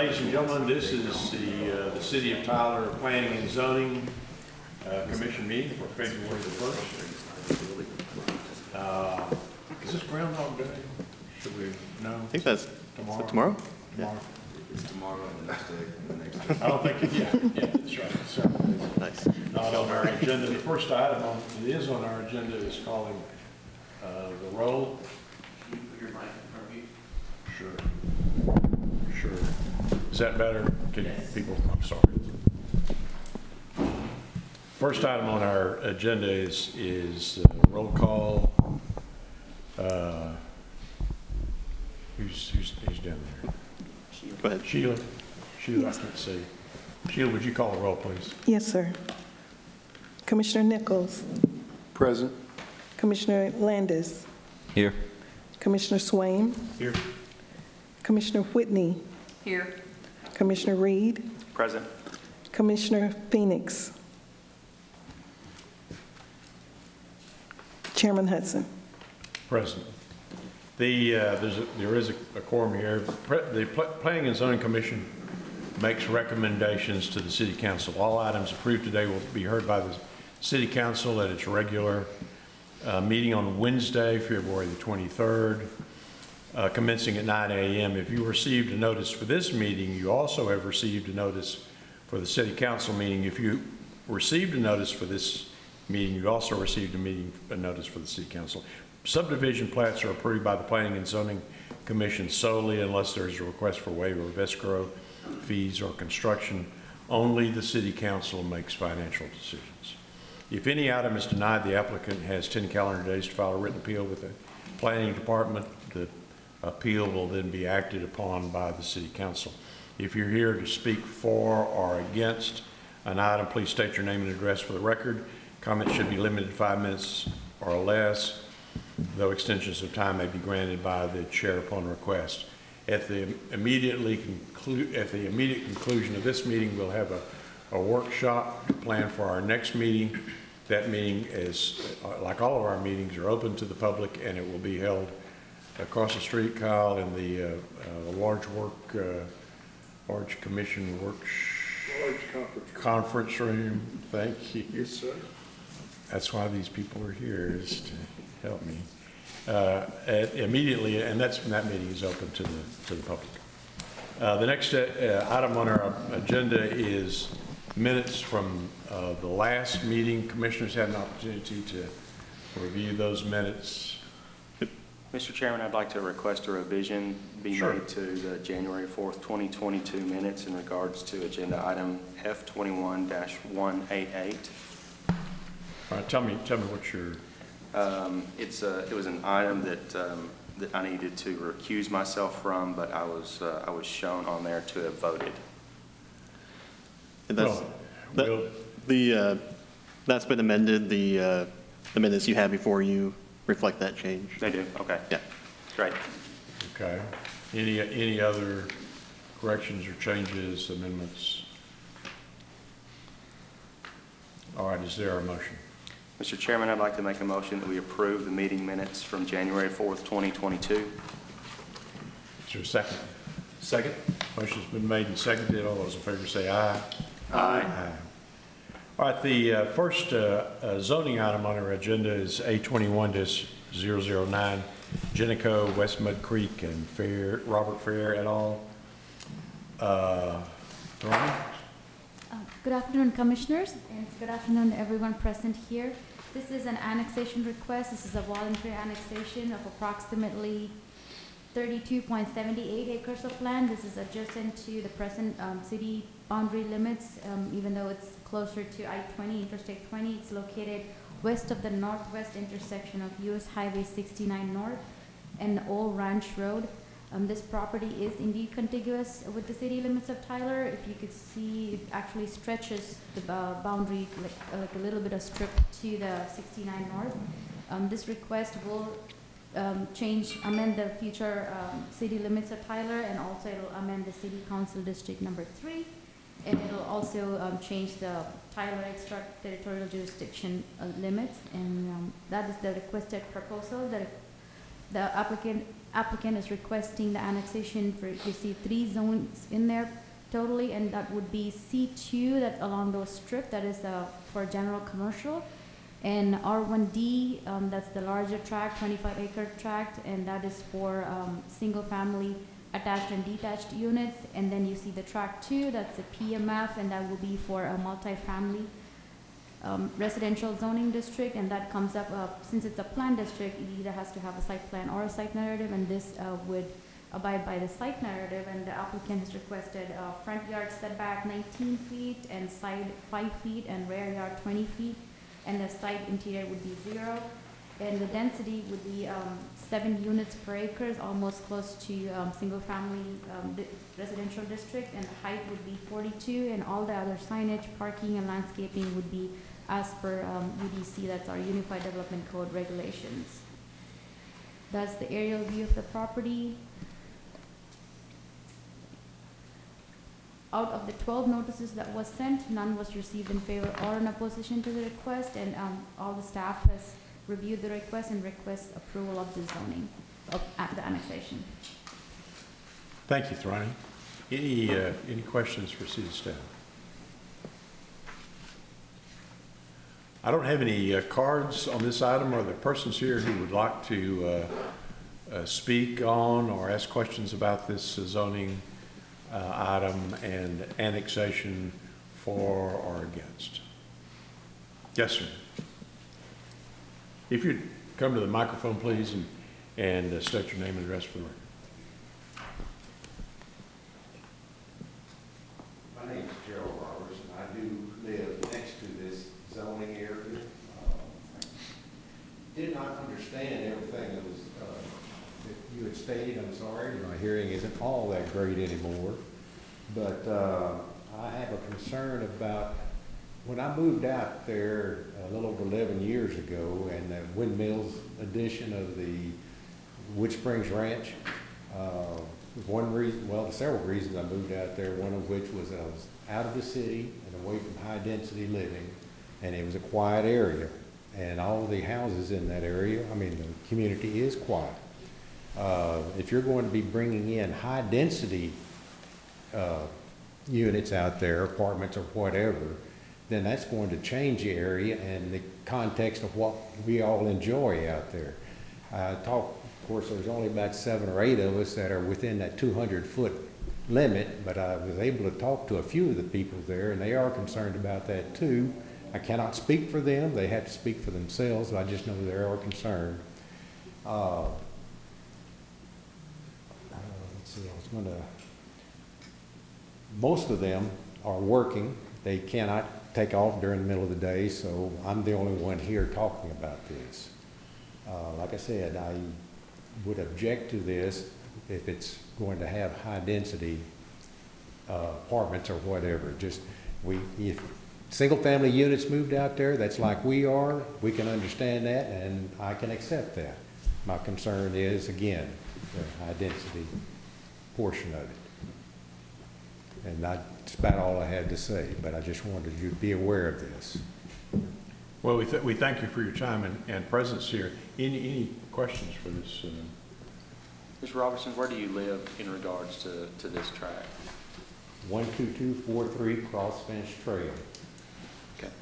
Ladies and gentlemen, this is the City of Tyler Planning and Zoning Commission meeting for February the 1st. Is this Groundhog Day? Should we know? I think that's tomorrow. Tomorrow? Tomorrow. It's tomorrow and the next day and the next day. I don't think, yeah, that's right. So, nice. not on our agenda. The first item that is on our agenda is calling the roll. Can you put your mic in front of you? Sure. Is that better? Can people, I'm sorry. First item on our agenda is roll call. Who's down there? Go ahead. Sheila, I can't see. Sheila, would you call the roll, please? Yes, sir. Commissioner Nichols. Present. Commissioner Landis. Here. Commissioner Swain. Here. Commissioner Whitney. Here. Commissioner Reed. Present. Commissioner Phoenix. Chairman Hudson. Present. There is a quorum here. The Planning and Zoning Commission makes recommendations to the City Council. All items approved today will be heard by the City Council at its regular meeting on Wednesday, February the 23rd, commencing at 9 a.m. If you received a notice for this meeting, you also have received a notice for the City Council meeting. If you received a notice for this meeting, you also received a notice for the City Council. Subdivision plats are approved by the Planning and Zoning Commission solely unless there is a request for waiver of escrow fees or construction. Only the City Council makes financial decisions. If any item is denied, the applicant has 10 calendar days to file a written appeal with the Planning Department. The appeal will then be acted upon by the City Council. If you're here to speak for or against an item, please state your name and address for the record. Comments should be limited to 5 minutes or less, though extensions of time may be granted by the chair upon request. At the immediate conclusion of this meeting, we'll have a workshop to plan for our next meeting. That meeting is, like all of our meetings, are open to the public, and it will be held across the street, Kyle, in the large commission conference room. Thank you. Yes, sir. That's why these people are here, is to help me. Immediately, and that meeting is open to the public. The next item on our agenda is minutes from the last meeting. Commissioners had an opportunity to review those minutes. Mr. Chairman, I'd like to request a revision be Sure. made to the January 4th, 2022 minutes in regards to agenda item F21-188. All right, tell me what your. It was an item that I needed to recuse myself from, but I was shown on there to have voted. And that's been amended. The minutes you have before you reflect that change. They do? Okay. Yeah. Great. Okay. Any other corrections or changes, amendments? All right, is there a motion? Mr. Chairman, I'd like to make a motion that we approve the meeting minutes from January 4th, 2022. Is there a second? Second. Motion's been made and seconded. All those in favor say aye. Aye. All right, the first zoning item on our agenda is A21-009, Jenico, West Mud Creek, and Robert Fair et al. Ronnie? Good afternoon, Commissioners, and good afternoon, everyone present here. This is an annexation request. This is a voluntary annexation of approximately 32.78 acres of land. This is adjacent to the present city boundary limits, even though it's closer to I-20, Interstate 20. It's located west of the northwest intersection of US Highway 69 North and Old Ranch Road. This property is indeed contiguous with the city limits of Tyler. If you could see, it actually stretches the boundary like a little bit of strip to the 69 North. This request will amend the future city limits of Tyler, and also it'll amend the city council district number 3, and it'll also change the Tyler extraterritorial jurisdiction limits, and that is the requested proposal. The the applicant is requesting the annexation for, you see 3 zones in there totally, and that would be C2, that's along those strip, that is for general commercial, and R1D, that's the larger tract, 25-acre tract, and that is for single-family attached and detached units. And then you see the tract 2, that's a PMF, and that will be for a multifamily residential zoning district, and that comes up, since it's a plan district, it either has to have a site plan or a site narrative, and this would abide by the site narrative, and the applicant has requested front yard setback 19 feet and side 5 feet and rear yard 20 feet, and the site interior would be 0. And the density would be 7 units per acre, almost close to single-family residential district, and the height would be 42, and all the other signage, parking, and landscaping would be as per UDC, that's our Unified Development Code regulations. That's the aerial view of the property. Out of the 12 notices that was sent, none was received in favor or in opposition to the request, and all the staff has reviewed the request and request approval of the zoning of the annexation. Thank you, Thrani. Any questions for city staff? I don't have any cards on this item. Are there persons here who would like to speak on or ask questions about this zoning item and annexation for or against? Yes, sir. If you'd come to the microphone, please, and state your name and address for the record. My name is Gerald Roberts, and I do live next to this zoning area. Did not understand everything that was that you had stated. I'm sorry, my hearing isn't all that great anymore. But I have a concern about when I moved out there a little over 11 years ago, and the Windmills edition of the Wood Springs Ranch. One reason, well, several reasons I moved out there, one of which was I was out of the city and away from high density living, and it was a quiet area. And all the houses in that area, I mean, the community is quiet. If you're going to be bringing in high density units out there, apartments or whatever, then that's going to change the area and the context of what we all enjoy out there. Of course, there's only about 7 or 8 of us that are within that 200-foot limit, but I was able to talk to a few of the people there, and they are concerned about that too. I cannot speak for them. They have to speak for themselves, but I just know they are concerned. Let's see, most of them are working. They cannot take off during the middle of the day, so I'm the only one here talking about this. Like I said, I would object to this if it's going to have high density apartments or whatever. If single family units moved out there, that's like we are, we can understand that and I can accept that. My concern is, again, the high density portion of it. And that's about all I had to say, but I just wanted you to be aware of this. Well, we thank you for your time and presence here. Any questions for this? Mr. Robertson, where do you live in regards to this tract? 12243 Cross Fence Trail. Okay.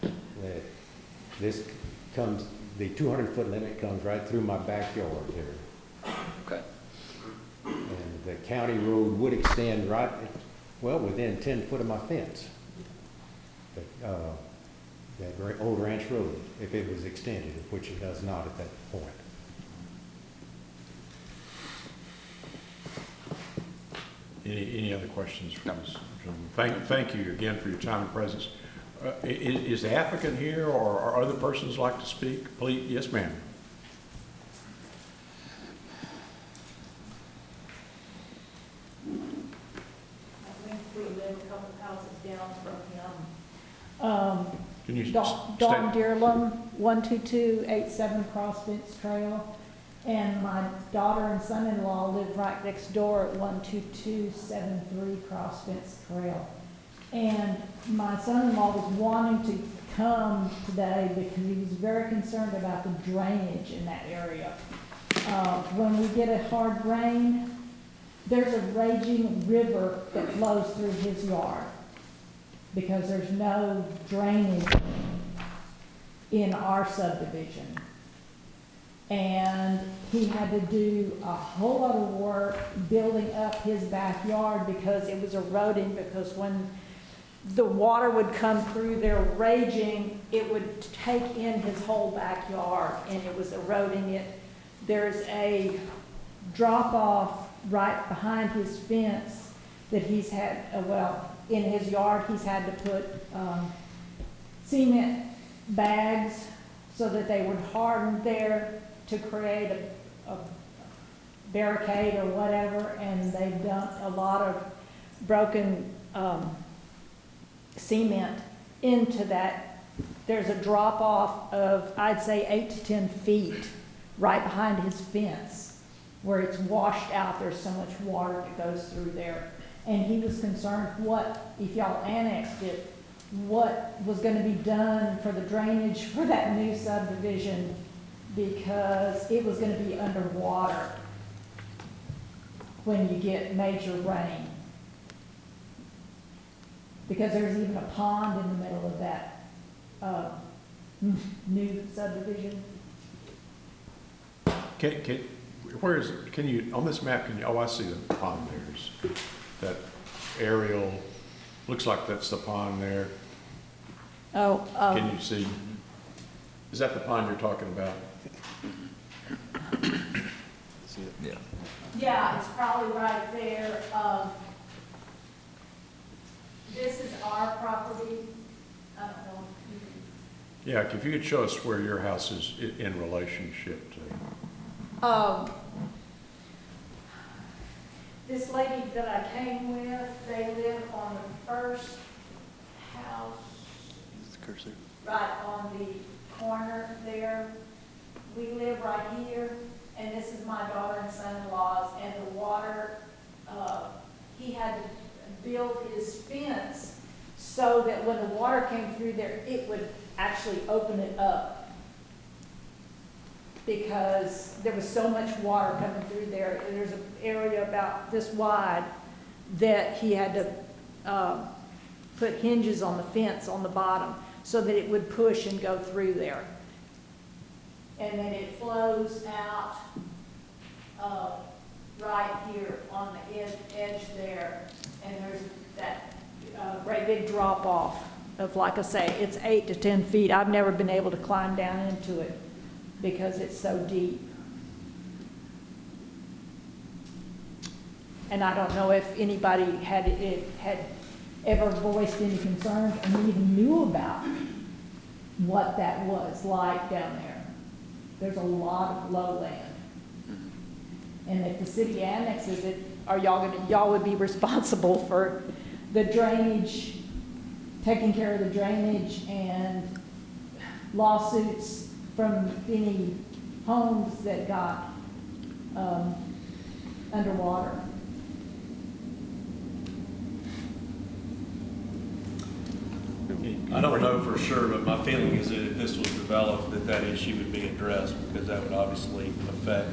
This comes, the 200-foot limit comes right through my backyard there. Okay. And the county road would extend right, well, within 10 foot of my fence. That old ranch road, if it was extended, which it does not at that point. Any other questions for No. this gentleman? Thank you again for your time and presence. Is the applicant here or are other persons like to speak? Please, yes, ma'am. I think we live a couple houses down from him. Can you Don state? Dearlum, 12287 Cross Fence Trail. And my daughter and son-in-law live right next door at 12273 Cross Fence Trail. And my son-in-law was wanting to come today because he was very concerned about the drainage in that area. when we get a hard rain, there's a raging river that flows through his yard because there's no drainage in our subdivision. And he had to do a whole lot of work building up his backyard because it was eroding, because when the water would come through there raging, it would take in his whole backyard and it was eroding it. There's a drop off right behind his fence that he's had, in his yard, he's had to put cement bags so that they would harden there to create a barricade or whatever, and they've dumped a lot of broken cement into that. There's a drop off of, I'd say, 8 to 10 feet right behind his fence where it's washed out. There's so much water that goes through there. And he was concerned what, if y'all annexed it, what was going to be done for the drainage for that new subdivision, because it was going to be underwater when you get major rain. Because there's even a pond in the middle of that new subdivision. Can you, on this map, can you, oh, I see the pond there. That aerial, looks like that's the pond there. Can you see? Is that the pond you're talking about? Yeah. Yeah, it's probably right there. This is our property. I don't know. Yeah, if you could show us where your house is in relationship to. This lady that I came with, they live on the first house Cursor. right on the corner there. We live right here, and this is my daughter and son-in-law's, and the water, he had to build his fence so that when the water came through there, it would actually open it up, because there was so much water coming through there. There's an area about this wide that he had to put hinges on the fence on the bottom so that it would push and go through there. And then it flows out right here on the edge there. And there's that great big drop off of, like I say, it's 8 to 10 feet. I've never been able to climb down into it because it's so deep. And I don't know if anybody had ever voiced any concerns or even knew about what that was like down there. There's a lot of lowland. And if the city annexes it, y'all would be responsible for the drainage, taking care of the drainage and lawsuits from any homes that got underwater. I don't know for sure, but my feeling is that if this was developed, that issue would be addressed, because that would obviously affect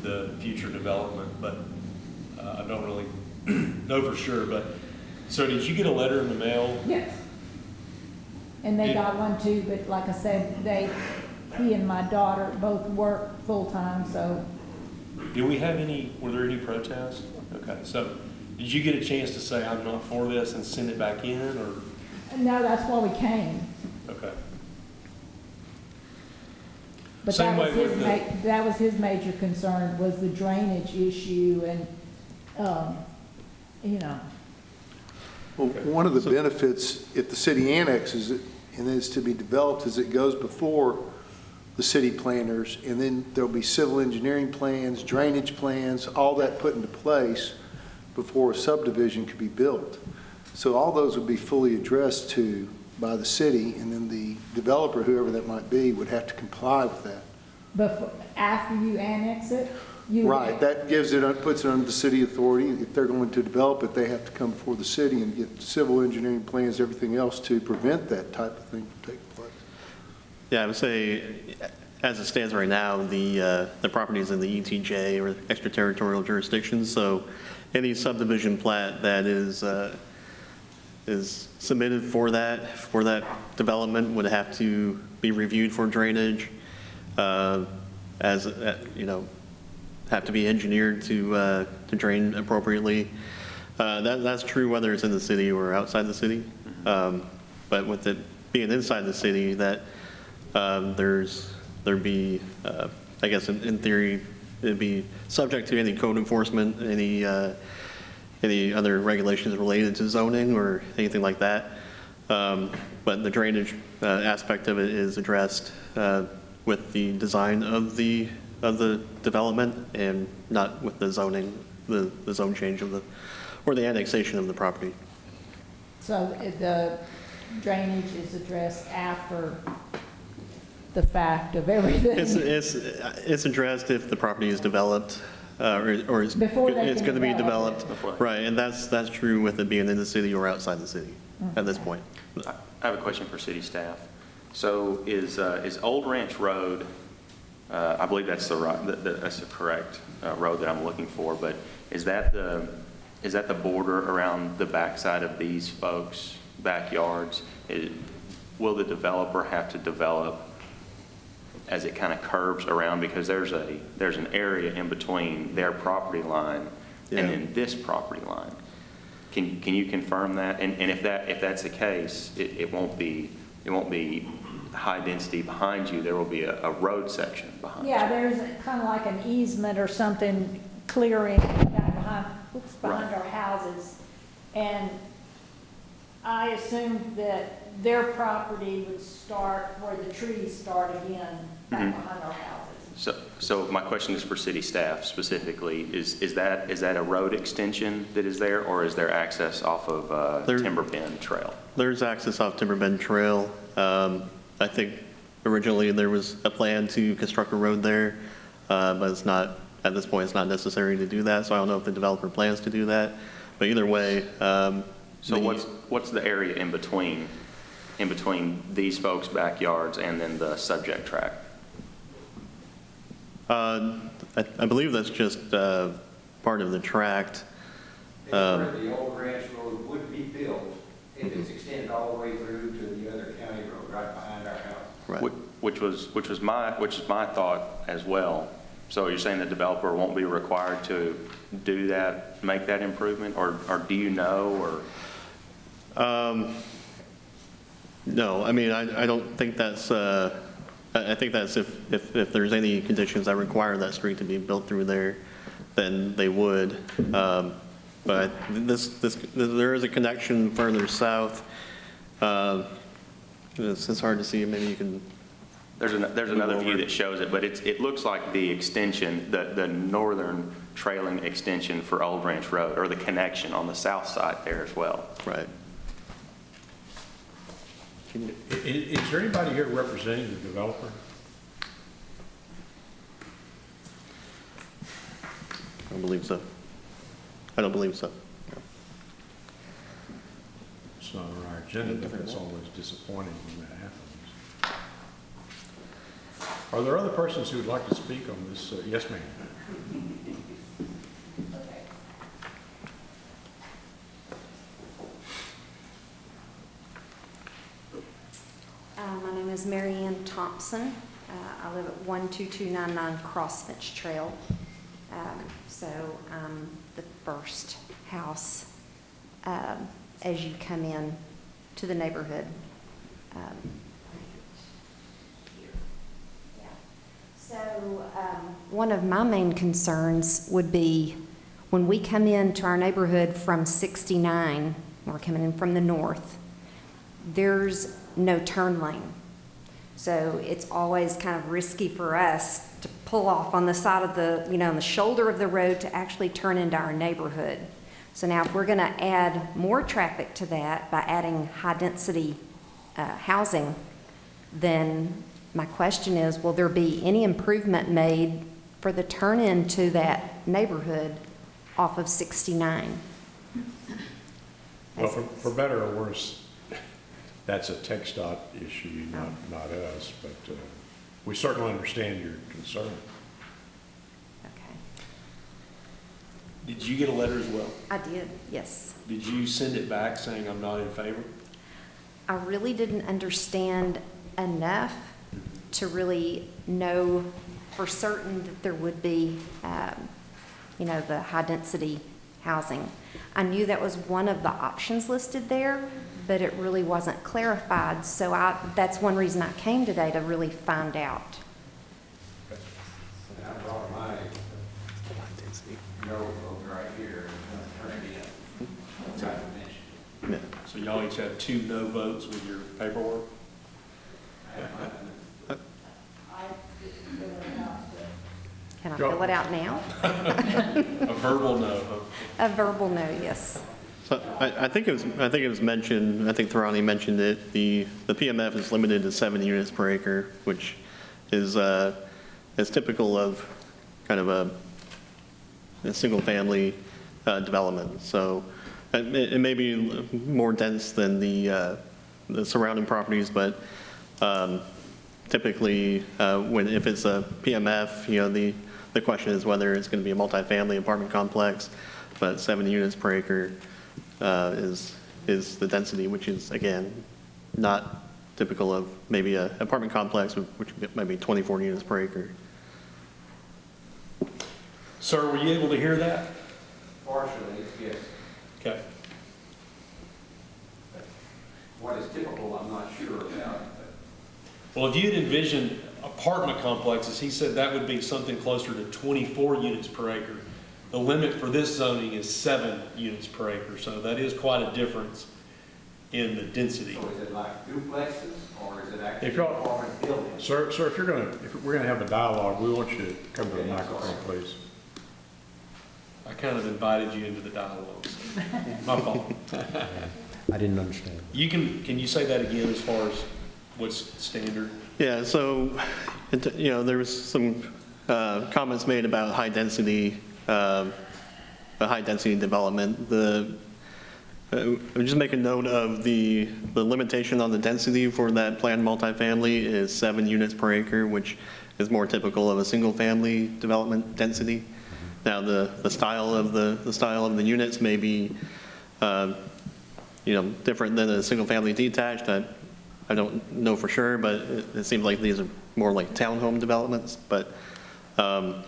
the future development, but I don't really know for sure. But so did you get a letter in the mail? Yes. And they got one too, but like I said, he and my daughter both work full-time, so. Did we have were there any protests? Okay, so did you get a chance to say, I'm not for this, and send it back in, or? No, that's why we came. Okay. But Same that was way with that was his major concern, was the drainage issue, and, you know. Well, one of the benefits, if the city annexes it and is to be developed, is it goes before the city planners, and then there'll be civil engineering plans, drainage plans, all that put into place before a subdivision could be built. So all those would be fully addressed to by the city, and then the developer, whoever that might be, would have to comply with that. But after you annex it, you. Right, that puts it under the city authority. If they're going to develop it, they have to come before the city and get civil engineering plans, everything else to prevent that type of thing from taking place. Yeah, I would say, as it stands right now, the property is in the ETJ, or extraterritorial jurisdiction, so any subdivision plat that is submitted for that development would have to be reviewed for drainage, have to be engineered to drain appropriately. That's true whether it's in the city or outside the city. But with it being inside the city, that there'd be, I guess in theory, it'd be subject to any code enforcement, any other regulations related to zoning or anything like that. But the drainage aspect of it is addressed with the design of the development, and not with the zoning, the zone change or the annexation of the property. So the drainage is addressed after the fact of everything? It's addressed if the property is developed, or it's Before they it's can going to be develop developed. Right, and that's true with it being in the city or outside the city at this point. I have a question for city staff. So is Old Ranch Road, I believe that's that's the correct road that I'm looking for, but is that the border around the backside of these folks' backyards? Will the developer have to develop as it kind of curves around, because there's an area in between their property line and then this property line? Can you confirm that? And if that's the case, it won't be high density behind you. There will be a road section behind you. Yeah, there's kind of like an easement or something clearing down behind our houses. And I assumed that their property would start where the trees start again, back behind our houses. So my question is for city staff specifically, is that a road extension that is there, or is there access off of Timber Bend Trail? There's access off Timber Bend Trail. I think originally there was a plan to construct a road there, but it's not, at this point, it's not necessary to do that, so I don't know if the developer plans to do that. But either way. So what's the area in between these folks' backyards and then the subject tract? I believe that's just part of the tract. It's where the Old Ranch Road would be built if it's extended all the way through to the other county road right behind our house. Right. Which is my thought as well. So you're saying the developer won't be required to do that, make that improvement, or do you know, or? No, I mean, I don't think that's, I think that's if there's any conditions that require that street to be built through there, then they would. But there is a connection further south. It's hard to see, maybe you can. There's another view that shows it, but it looks like the extension, the northern trailing extension for Old Ranch Road, or the connection on the south side there as well. Right. Is there anybody here representing the developer? I don't believe so. I don't believe so. It's not on our agenda, but it's always disappointing when that happens. Are there other persons who would like to speak on this? Yes, ma'am. My name is Mary Ann Thompson. I live at 12299 Crossbench Trail. So I'm the first house as you come in to the neighborhood. So one of my main concerns would be when we come into our neighborhood from 69, we're coming in from the north, there's no turn lane. So it's always kind of risky for us to pull off on the side of the, on the shoulder of the road to actually turn into our neighborhood. So now if we're going to add more traffic to that by adding high density housing, then my question is, will there be any improvement made for the turn into that neighborhood off of 69? Well, for better or worse, that's a TxDOT issue, not us, but we certainly understand your concern. Okay. Did you get a letter as well? I did, yes. Did you send it back saying I'm not in favor? I really didn't understand enough to really know for certain that there would be, the high-density housing. I knew that was one of the options listed there, but it really wasn't clarified. So that's one reason I came today, to really find out. And I brought my yellow book right here, and turned it in. Tried to mention. So y'all each have 2 no votes with your paperwork? Can I fill it out now? A verbal no. A verbal no, yes. So I think it was mentioned, I think Tharani mentioned it, the PMF is limited to 7 units per acre, which is typical of kind of a single-family development. So it may be more dense than the surrounding properties, but typically, if it's a PMF, the question is whether it's going to be a multifamily apartment complex, but 7 units per acre is the density, which is, again, not typical of maybe an apartment complex, which might be 24 units per acre. Sir, were you able to hear that? Partially, yes. Okay. What is typical, I'm not sure about. Well, if you had envisioned apartment complexes, he said that would be something closer to 24 units per acre. The limit for this zoning is 7 units per acre, so that is quite a difference in the density. So is it like duplexes, or is it actually If y'all- apartment buildings? Sir, if we're gonna have a dialogue, we want you to come to the microphone, please. I kind of invited you into the dialogue. So my fault. I didn't understand. Can you say that again as far as what's standard? Yeah, so, there was some comments made about high density development. Just make a note of the limitation on the density for that planned multifamily is 7 units per acre, which is more typical of a single family development density. Now, the style of the units may be, different than a single family detached. I don't know for sure, but it seems like these are more like townhome developments. But the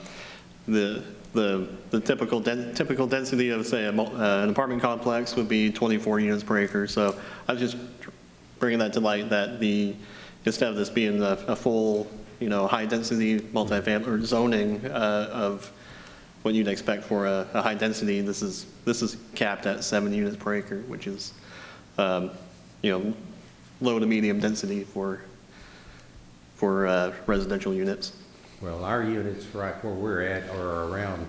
typical density of, say, an apartment complex would be 24 units per acre. So I was just bringing that to light, that instead of this being a full, high density multifamily or zoning of what you'd expect for a high density, this is capped at 7 units per acre, which is low to medium density for residential units. Well, our units right where we're at are around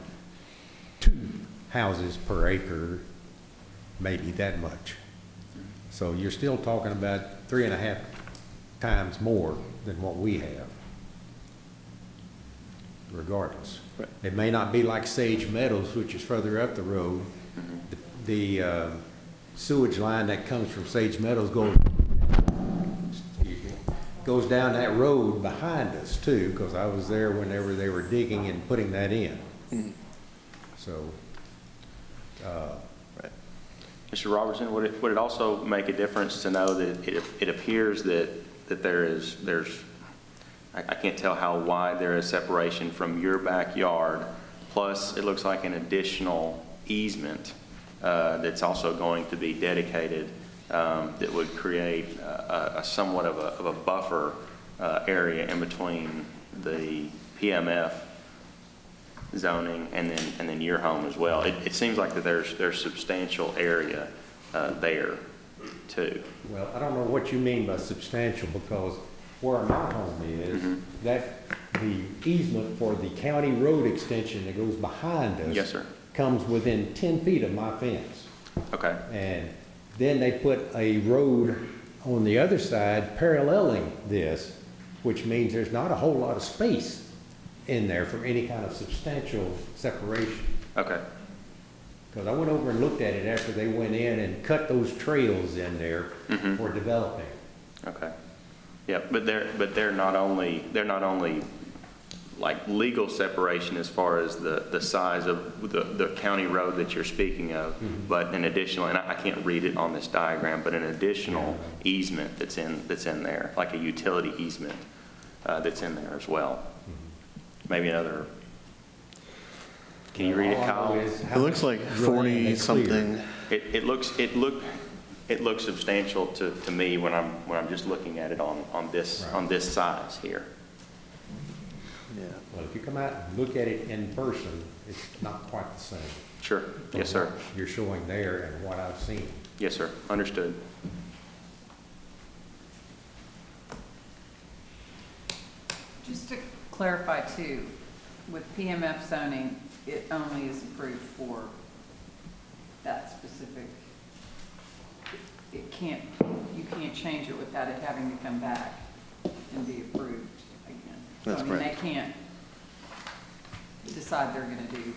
2 houses per acre, maybe that much. So you're still talking about 3.5 times more than what we have, regardless. Right. It may not be like Sage Meadows, which is further up the road. The sewage line that comes from Sage Meadows goes down that road behind us too, because I was there whenever they were digging and putting that in. So, Right. Mr. Robertson, would it also make a difference to know that it appears that there's I can't tell how wide there is separation from your backyard, plus it looks like an additional easement that's also going to be dedicated that would create a somewhat of a buffer area in between the PMF zoning and then your home as well. It seems like that there's substantial area there too. well, I don't know what you mean by substantial, because where my home is, that the easement for the county road extension that goes behind us. Yes, sir. Comes within 10 feet of my fence. Okay. And then they put a road on the other side paralleling this, which means there's not a whole lot of space in there for any kind of substantial separation. Okay. Because I went over and looked at it after they went in and cut those trails in there for developing. Okay. Yeah, but they're not only like legal separation as far as the size of the county road that you're speaking of, but an additional, and I can't read it on this diagram, but an additional easement that's in there, like a utility easement that's in there as well. Maybe another. Can you read it, Kyle? It looks like 40 something. It looks substantial to me when I'm just looking at it on this size here. Yeah. Well, if you come out and look at it in person, it's not quite the same. Sure. Yes, sir. You're showing there and what I've seen. Yes, sir. Understood. Just to clarify too, with PMF zoning, it only is approved for that specific, you can't change it without it having to come back and be approved again. That's So, I mean, correct. they can't decide they're gonna do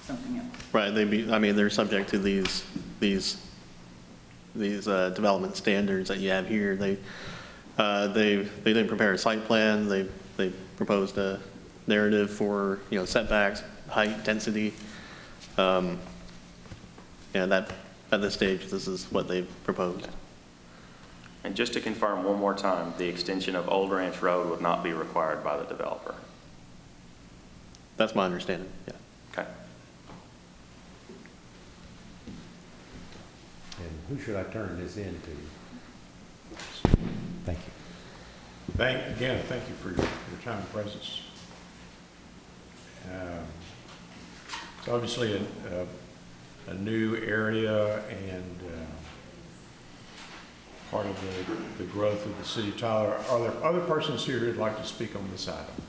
something else. Right, they're subject to these development standards that you have here. They didn't prepare a site plan. They proposed a narrative for, setbacks, height, density. That at this stage, this is what they've proposed. And just to confirm one more time, the extension of Old Ranch Road would not be required by the developer. That's my understanding, yeah. Okay. And who should I turn this into? Thank you. Thank you for your time and presence. It's obviously a new area and part of the growth of the city. Tyler, are there other persons here who'd like to speak on this item?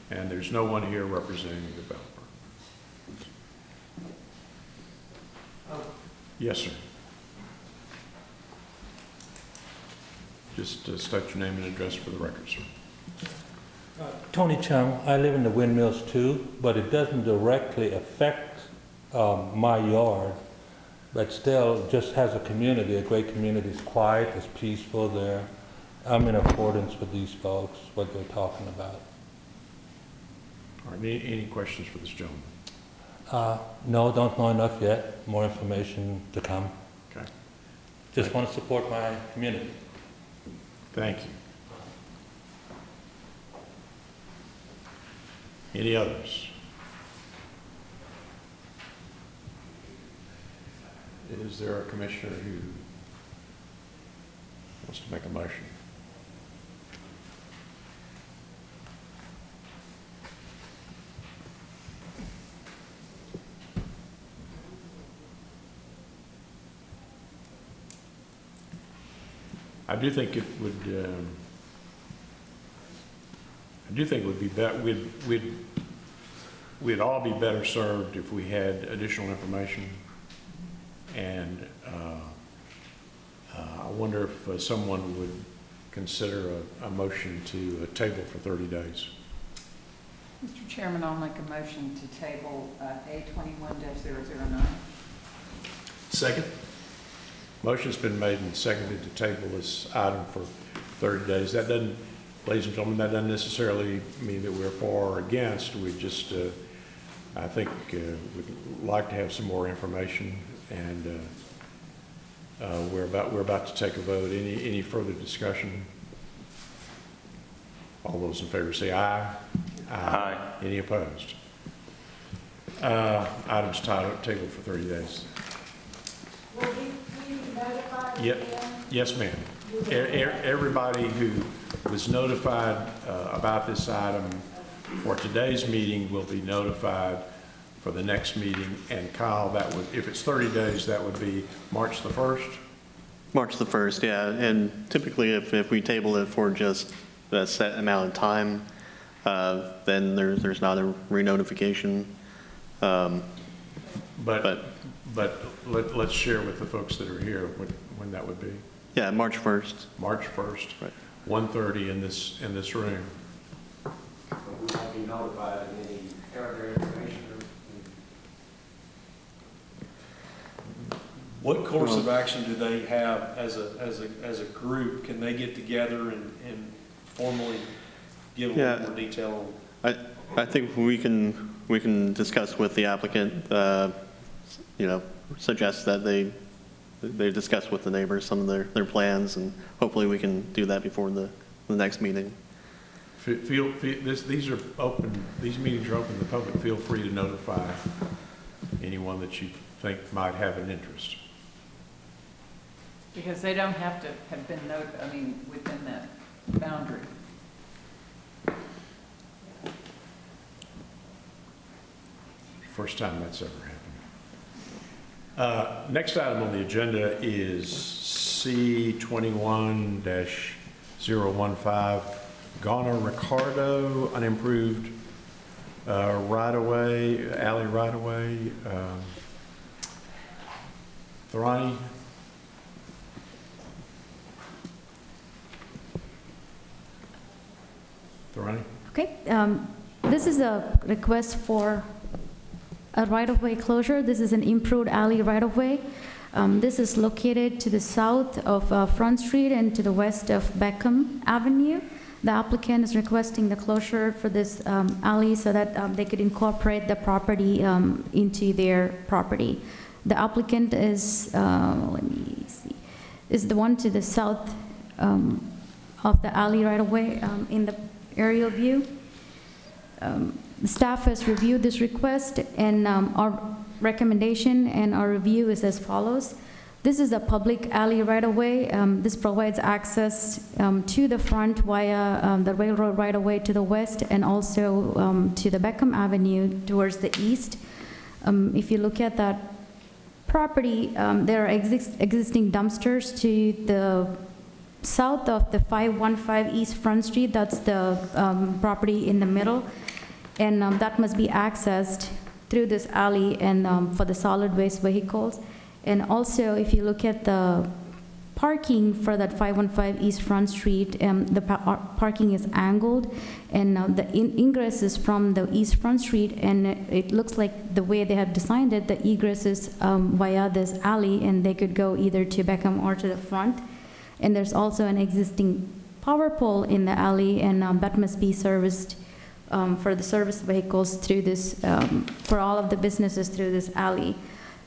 And there's no one here representing the developer. Yes, sir. Just state your name and address for the record, sir. Tony Chung, I live in the Windmills too, but it doesn't directly affect my yard, but still just has a community, a great community. It's quiet, it's peaceful there. I'm in accordance with these folks, what they're talking about. All right, any questions for this gentleman? No, don't know enough yet. More information to come. Okay. Just want to support my community. Thank you. Any others? Is there a commissioner who wants to make a motion? I do think it would. I do think it would be better. We'd all be better served if we had additional information. And I wonder if someone would consider a motion to table for 30 days. Mr. Chairman, I'll make a motion to table A21-009. Second. Motion's been made and seconded to table this item for 30 days. That doesn't, ladies and gentlemen, that doesn't necessarily mean that we're for or against. We just, I think, would like to have some more information, and we're about to take a vote. Any further discussion? All those in favor say aye. Aye. Any opposed? Items tabled for 30 days. Will we be notified Yep. again? Yes, ma'am. Everybody who was notified about this item for today's meeting will be notified for the next meeting. And Kyle, that would, if it's 30 days, that would be March the 1st? March the 1st, yeah. And typically, if we table it for just a set amount of time, then there's not a re-notification. But let's share with the folks that are here when that would be. Yeah, March 1st. March 1st, Right. 1:30 in this room. We won't be notified of any further information. What course of action do they have as a group? Can they get together and formally give a little more detail on? I think we can discuss with the applicant, suggest that they discuss with the neighbors some of their plans, and hopefully we can do that before the next meeting. These are open, these meetings are open to the public. Feel free to notify anyone that you think might have an interest. Because they don't have to have been within that boundary. First time that's ever happened. Next item on the agenda is C21-015, Ghana Ricardo, unimproved right-of-way, alley right-of-way. Thorani? Thorani? Okay, this is a request for a right-of-way closure. This is an improved alley right-of-way. This is located to the south of Front Street and to the west of Beckham Avenue. The applicant is requesting the closure for this alley so that they could incorporate the property into their property. The applicant is, is the one to the south of the alley right-of-way in the aerial view. The staff has reviewed this request, and our recommendation and our review is as follows. This is a public alley right-of-way. This provides access to the front via the railroad right-of-way to the west, and also to the Beckham Avenue towards the east. If you look at that property, there are existing dumpsters to the south of the 515 East Front Street. That's the property in the middle. And that must be accessed through this alley and for the solid waste vehicles. And also, if you look at the parking for that 515 East Front Street, the parking is angled, and the ingress is from the East Front Street, and it looks like the way they have designed it, the egress is via this alley, and they could go either to Beckham or to the front. And there's also an existing power pole in the alley, and that must be serviced for the service vehicles through this, for all of the businesses through this alley.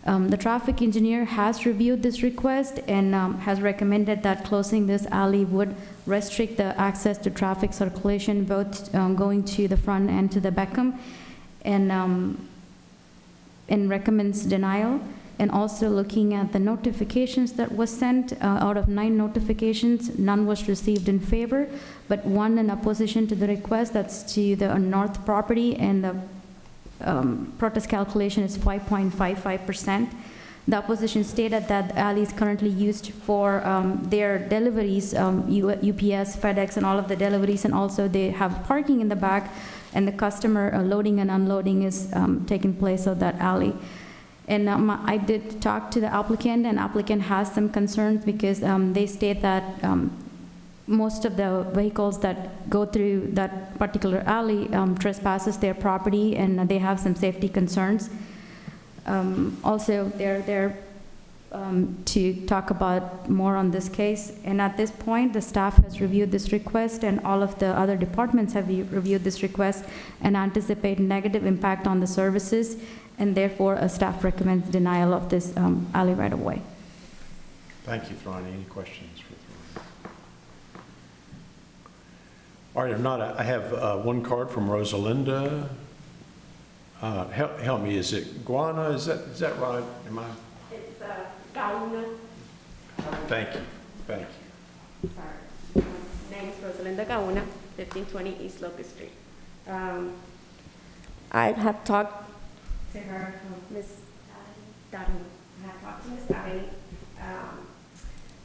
The traffic engineer has reviewed this request and has recommended that closing this alley would restrict the access to traffic circulation, both going to the front and to the Beckham, and recommends denial. And also looking at the notifications that was sent, out of 9 notifications, none was received in favor, but 1 in opposition to the request. That's to the north property, and the protest calculation is 5.55%. The opposition stated that the alley is currently used for their deliveries, UPS, FedEx, and all of the deliveries, and also they have parking in the back, and the customer loading and unloading is taking place of that alley. And I did talk to the applicant, and applicant has some concerns because they state that most of the vehicles that go through that particular alley trespasses their property, and they have some safety concerns. Also, they're there to talk about more on this case. And at this point, the staff has reviewed this request, and all of the other departments have reviewed this request and anticipate negative impact on the services, and therefore a staff recommends denial of this alley right away. Thank you, Thorani. Any questions for Thorani? All right, if not, I have one card from Rosalinda. Help me, is it Guana? Is that right? Am I? It's Gauna. Thank you. Thank you. Sorry. Name is Rosalinda Gauna, 1520 East Locust Street. I have talked to her, Ms. Darren. I have talked to Ms. Darren.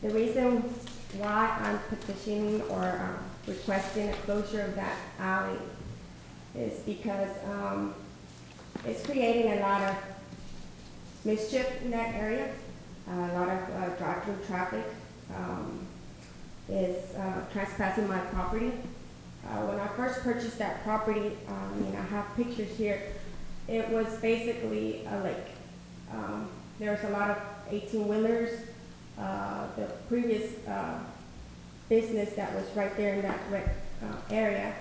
The reason why I'm petitioning or requesting a closure of that alley is because it's creating a lot of mischief in that area. A lot of drive-through traffic is trespassing my property. When I first purchased that property, I have pictures here. It was basically a lake. There was a lot of 18-wheelers. The previous business that was right there in that area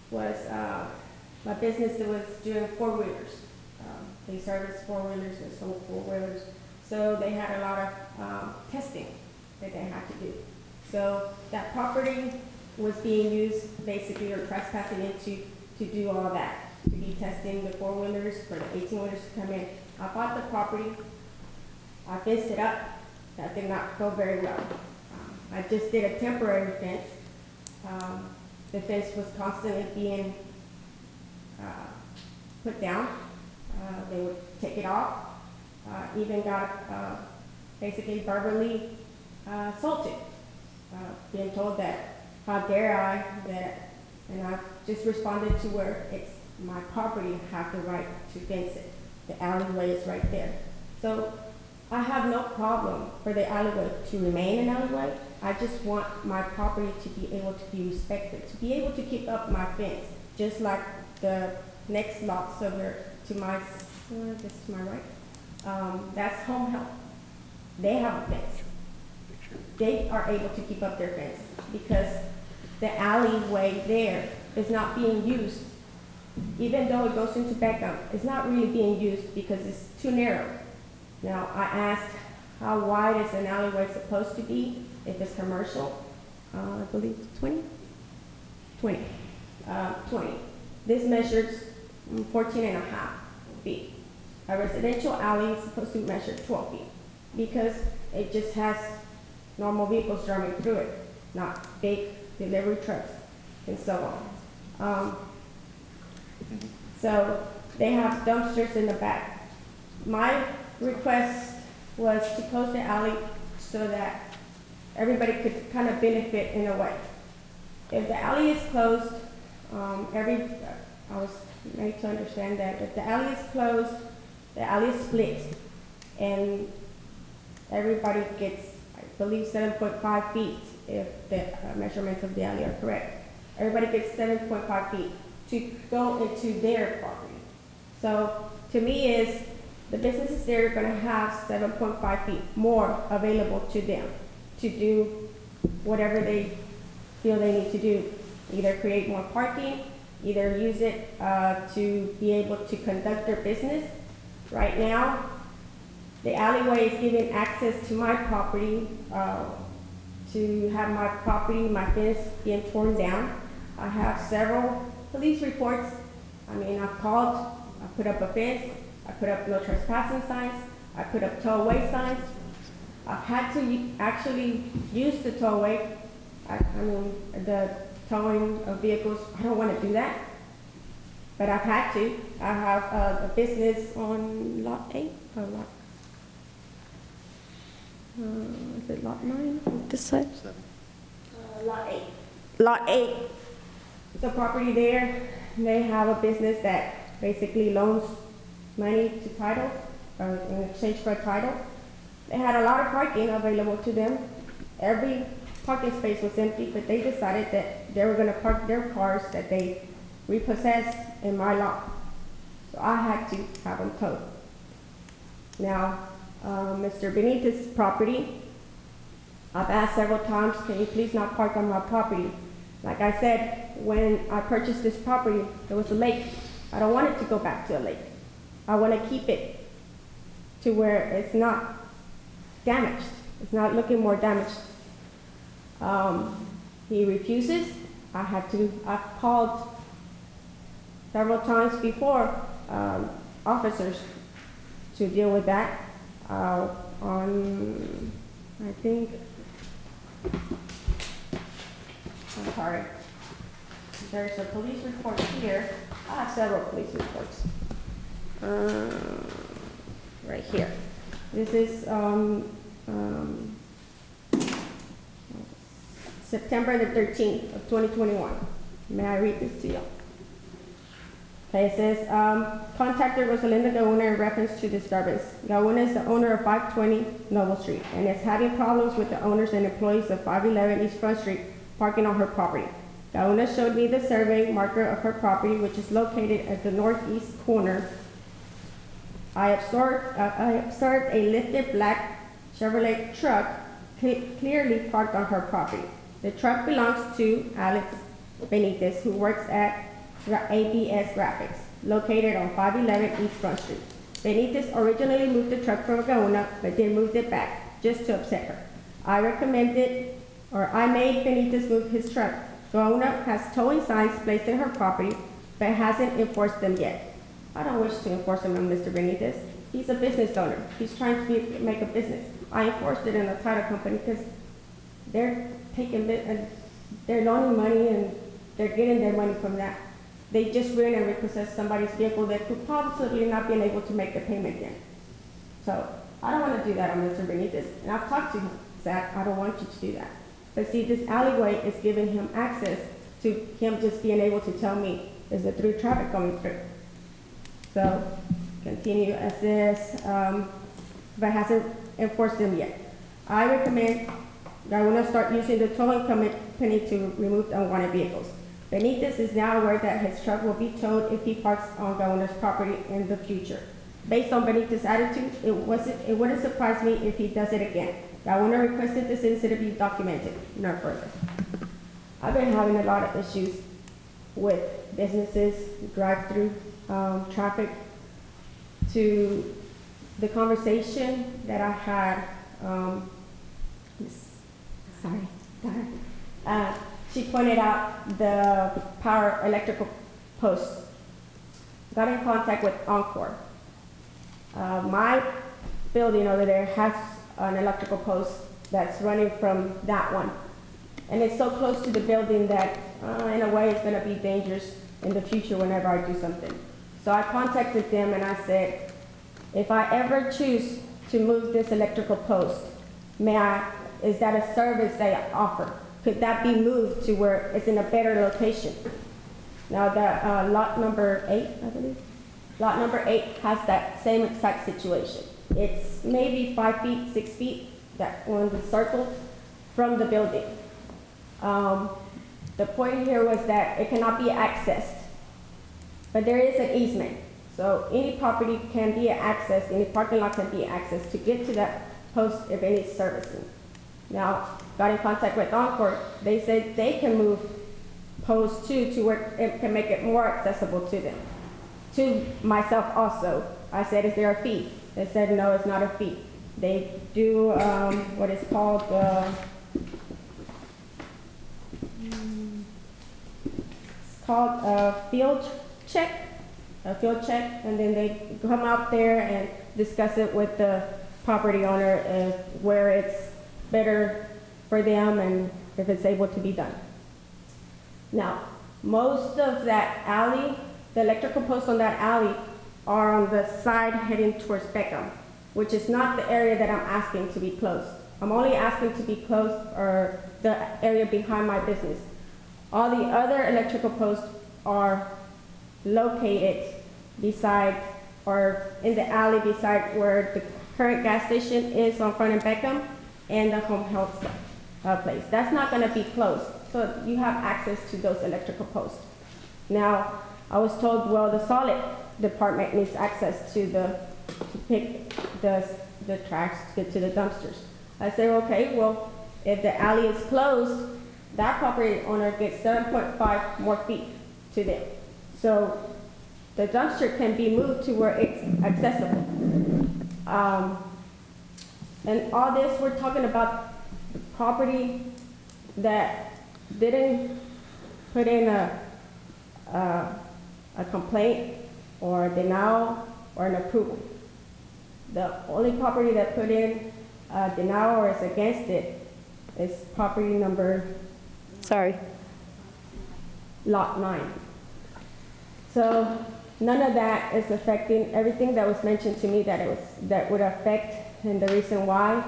was a business that was doing four-wheelers. They serviced four-wheelers and sold four-wheelers. So they had a lot of testing that they had to do. So that property was being used basically, or trespassing into, to do all of that, to be testing the four-wheelers for the 18-wheelers to come in. I bought the property, I fenced it up. That did not go very well. I just did a temporary fence. The fence was constantly being put down. They would take it off. Even got basically verbally assaulted, being told that how dare I, that, and I just responded to where it's my property, I have the right to fence it. The alleyway is right there. So I have no problem for the alleyway to remain an alleyway. I just want my property to be able to be respected, to be able to keep up my fence, just like the next lots over to my, just to my right. That's Home Health. They have a fence. They are able to keep up their fence because the alleyway there is not being used. Even though it goes into Beckham, it's not really being used because it's too narrow. Now, I asked how wide is an alleyway supposed to be if it's commercial? I believe 20? 20. 20. This measures 14 and a half feet. A residential alley is supposed to measure 12 feet because it just has normal vehicles driving through it, not big delivery trucks and so on. So they have dumpsters in the back. My request was to close the alley so that everybody could kind of benefit in a way. If the alley is closed, I was made to understand that if the alley is closed, the alley is split, and everybody gets, I believe, 7.5 feet if the measurements of the alley are correct. Everybody gets 7.5 feet to go into their property. So to me is the businesses there are going to have 7.5 feet more available to them to do whatever they feel they need to do. Either create more parking, either use it to be able to conduct their business. Right now, the alleyway is giving access to my property, to have my property, my fence being torn down. I have several police reports. I mean, I've called, I put up a fence, I put up no trespassing signs, I put up tow-away signs. I've had to actually use the tow-away, I mean, the towing of vehicles. I don't want to do that, but I've had to. I have a business on lot 8, or lot, is it lot 9 on this side? Lot 8. Lot 8, the property there, they have a business that basically loans money to title, in exchange for a title. They had a lot of parking available to them. Every parking space was empty, but they decided that they were going to park their cars that they repossessed in my lot. So I had to have them towed. Now, Mr. Benitez's property, I've asked several times, can you please not park on my property? Like I said, when I purchased this property, there was a lake. I don't want it to go back to a lake. I want to keep it to where it's not damaged. It's not looking more damaged. He refuses. I've called several times before officers to deal with that. On, I think, I'm sorry. There's a police report here. I have several police reports. Right here. This is September the 13th of 2021. May I read this to you? Okay, it says, contacted Rosalinda Gauna in reference to disturbance. Gauna is the owner of 520 Noble Street and is having problems with the owners and employees of 511 East Front Street parking on her property. Gauna showed me the survey marker of her property, which is located at the northeast corner I observed a lifted black Chevrolet truck clearly parked on her property. The truck belongs to Alex Benitez, who works at ABS Graphics, located on 511 East Front Street. Benitez originally moved the truck from Gaona, but then moved it back, just to upset her. I made Benitez move his truck. Gaona has towing signs placed in her property, but hasn't enforced them yet. I don't wish to enforce them on Mr. Benitez. He's a business owner. He's trying to make a business. I enforced it in a title company because they're they're loaning money and they're getting their money from that. They just ruined and repossessed somebody's vehicle that could possibly not be able to make the payment again. So I don't want to do that on Mr. Benitez. And I've talked to him, Zach, I don't want you to do that. But see, this alleyway is giving him access to him just being able to tell me, is there through traffic coming through? So continue as this, but hasn't enforced them yet. I recommend that I want to start using the towing company to remove unwanted vehicles. Benitez is now aware that his truck will be towed if he parks on Gaona's property in the future. Based on Benitez's attitude, it wouldn't surprise me if he does it again. Gaona requested this incident be documented, no further. I've been having a lot of issues with businesses, drive-through traffic. To the conversation that I had, she pointed out the power electrical posts. Got in contact with Encore. My building over there has an electrical post that's running from that one. And it's so close to the building that in a way it's gonna be dangerous in the future whenever I do something. So I contacted them and I said, if I ever choose to move this electrical post, is that a service they offer? Could that be moved to where it's in a better location? Now the lot number 8, I believe. Lot number 8 has that same exact situation. It's maybe 5 feet, 6 feet, that on the circle from the building. The point here was that it cannot be accessed, but there is an easement. So any property can be accessed, any parking lot can be accessed to get to that post if it needs servicing. Now, got in contact with Encore, they said they can move post 2 to where it can make it more accessible to them. To myself also, I said, is there a fee? They said, no, it's not a fee. They do what is called a field check, and then they come out there and discuss it with the property owner where it's better for them and if it's able to be done. Now, most of that alley, the electrical posts on that alley are on the side heading towards Beckham, which is not the area that I'm asking to be closed. I'm only asking to be closed or the area behind my business. All the other electrical posts are located beside or in the alley beside where the current gas station is on Front and Beckham and the home health place. That's not going to be closed, so you have access to those electrical posts. Now, I was told, well, the solid department needs access to pick the trash to get to the dumpsters. I said, okay, well, if the alley is closed, that property owner gets 7.5 more feet to them. So the dumpster can be moved to where it's accessible. And all this, we're talking about the property that didn't put in a complaint or denial or an approval. The only property that put in denial or is against it is property number, lot 9. So none of that is affecting everything that was mentioned to me that would affect, and the reason why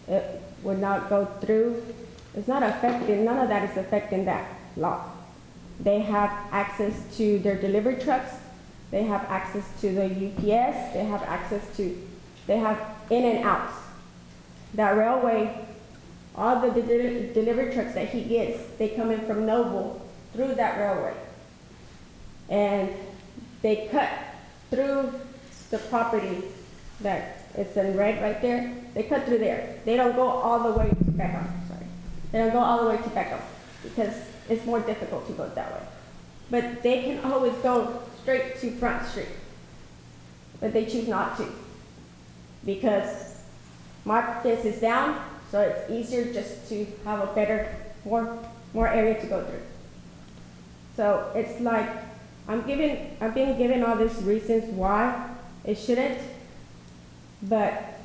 it would not go through. It's not affecting, none of that is affecting that lot. They have access to their delivery trucks. They have access to the UPS. They have in and outs. That railway, all the delivery trucks that he gets, they come in from Noble through that railway. And they cut through the property that it's in red right there, they cut through there. They don't go all the way to Beckham, sorry. They don't go all the way to Beckham because it's more difficult to go that way. But they can always go straight to Front Street. But they choose not to because my fence is down, so it's easier just to have a better, more area to go through. So it's like, I'm being given all these reasons why it shouldn't, but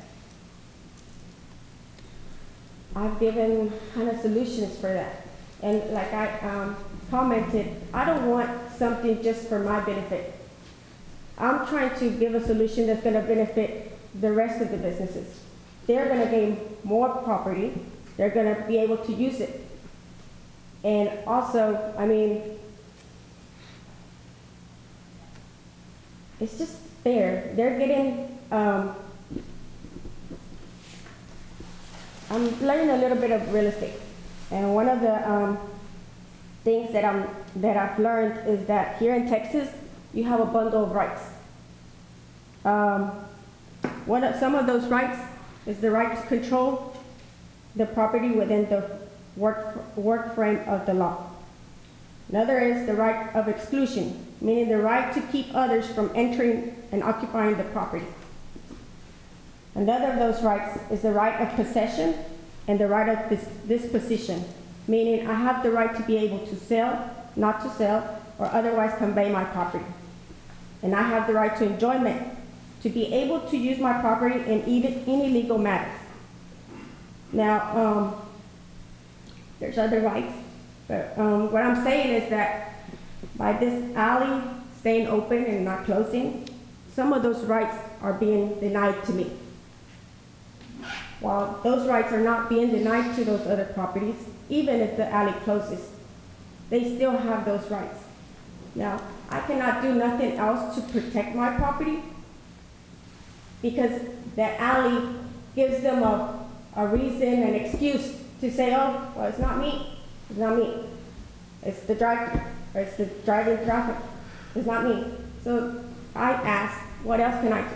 I've given kind of solutions for that. And like I commented, I don't want something just for my benefit. I'm trying to give a solution that's gonna benefit the rest of the businesses. They're gonna gain more property, they're gonna be able to use it. And also, I mean, it's just fair. They're getting, I'm learning a little bit of real estate. And one of the things that I've learned is that here in Texas, you have a bundle of rights. Some of those rights is the right to control the property within the work frame of the law. Another is the right of exclusion, meaning the right to keep others from entering and occupying the property. Another of those rights is the right of possession and the right of disposition, meaning I have the right to be able to sell, not to sell, or otherwise convey my property. And I have the right to enjoyment, to be able to use my property in any legal matter. Now, there's other rights, but what I'm saying is that by this alley staying open and not closing, some of those rights are being denied to me. While those rights are not being denied to those other properties, even if the alley closes, they still have those rights. Now, I cannot do nothing else to protect my property because the alley gives them a reason, an excuse to say, oh, well, it's not me. It's not me. It's the drive-thru, or it's the driving traffic. It's not me. So I ask, what else can I do?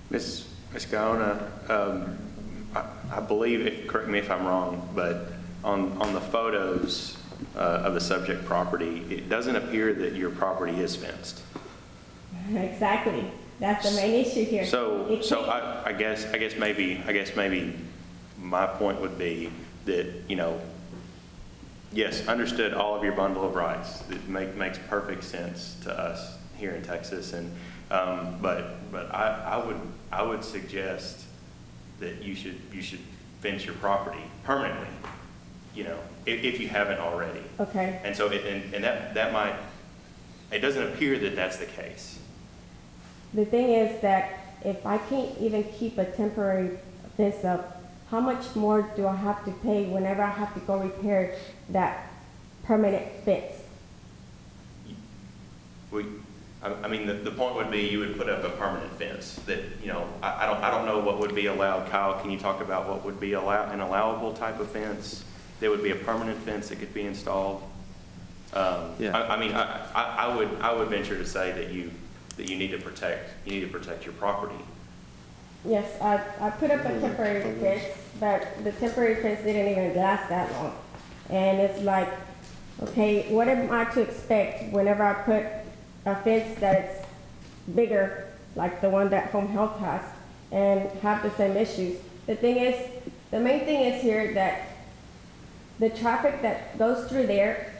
Ms. Gaona, I believe, correct me if I'm wrong, but on the photos of the subject property, it doesn't appear that your property is fenced. Exactly. That's the main issue here. So I guess maybe my point would be that, you know, yes, understood all of your bundle of rights. It makes perfect sense to us here in Texas, and but I would suggest that you should fence your property permanently, you know, if you haven't already. Okay. And so that might, it doesn't appear that that's the case. The thing is that if I can't even keep a temporary fence up, how much more do I have to pay whenever I have to go repair that permanent fence? I mean, the point would be you would put up a permanent fence that, you know, I don't know what would be allowed. Kyle, can you talk about what would be an allowable type of fence? There would be a permanent fence that could be installed. Yeah. I mean, I would venture to say that you need to protect your property. Yes, I put up a temporary fence, but the temporary fence didn't even last that long. And it's like, okay, what am I to expect whenever I put a fence that's bigger, like the one that Home Health has, and have the same issues? The main thing is here that the traffic that goes through there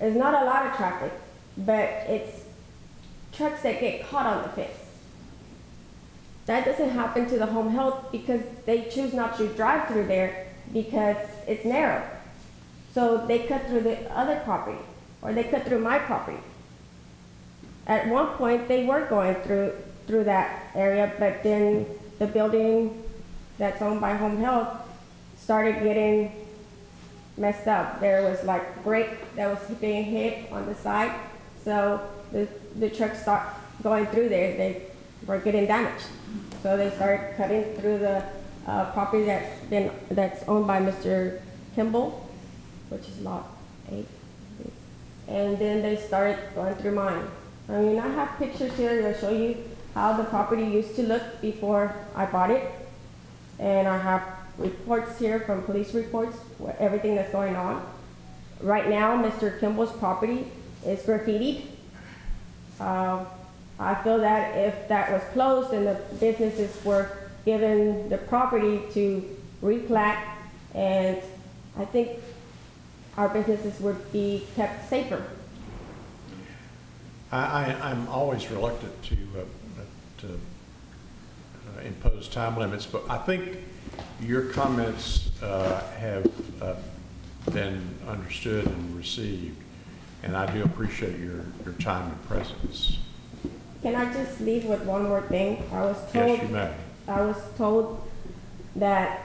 is not a lot of traffic, but it's trucks that get caught on the fence. That doesn't happen to the Home Health because they choose not to drive through there because it's narrow. So they cut through the other property, or they cut through my property. At one point, they were going through that area, but then the building that's owned by Home Health started getting messed up. There was like brick that was being hit on the side, so the trucks stopped going through there. They were getting damaged. So they started cutting through the property that's owned by Mr. Kimball, which is lot 8. And then they started going through mine. I mean, I have pictures here to show you how the property used to look before I bought it. And I have reports here from police reports, everything that's going on. Right now, Mr. Kimball's property is graffitied. I feel that if that was closed and the businesses were given the property to replat, and I think our businesses would be kept safer. I'm always reluctant to impose time limits, but I think your comments have been understood and received, and I do appreciate your time and presence. Can I just leave with one more thing? I was told. Yes, you may. I was told that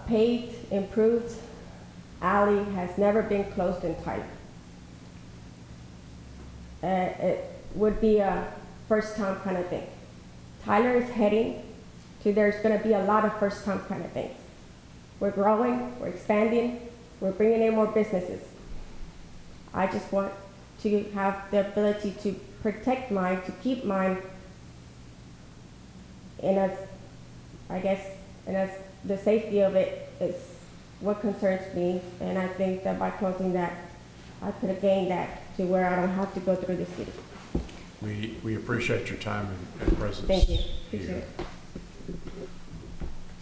paved, improved alley has never been closed in Tyler. It would be a first-time kind of thing. Tyler is heading to, there's going to be a lot of first-time kind of things. We're growing, we're expanding, we're bringing in more businesses. I just want to have the ability to protect mine, to keep mine in a, I guess, the safety of it is what concerns me. And I think that by closing that, I could have gained that to where I don't have to go through the city. We appreciate your time and presence. Thank you. Here.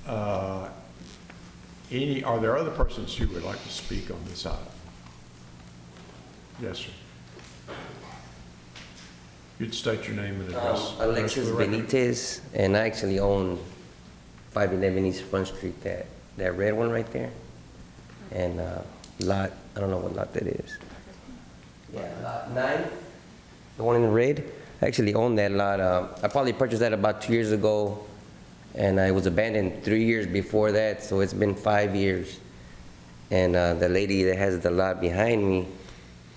Appreciate it. Are there other persons who would like to speak on this item? Yes, sir. You'd state your name and address. Alexis Benitez, and I actually own 511 East Front Street, that red one right there. And lot, I don't know what lot that is. Yeah, lot 9, the one in the red. I actually own that lot. I probably purchased that about 2 years ago, and it was abandoned 3 years before that, so it's been 5 years. And the lady that has the lot behind me,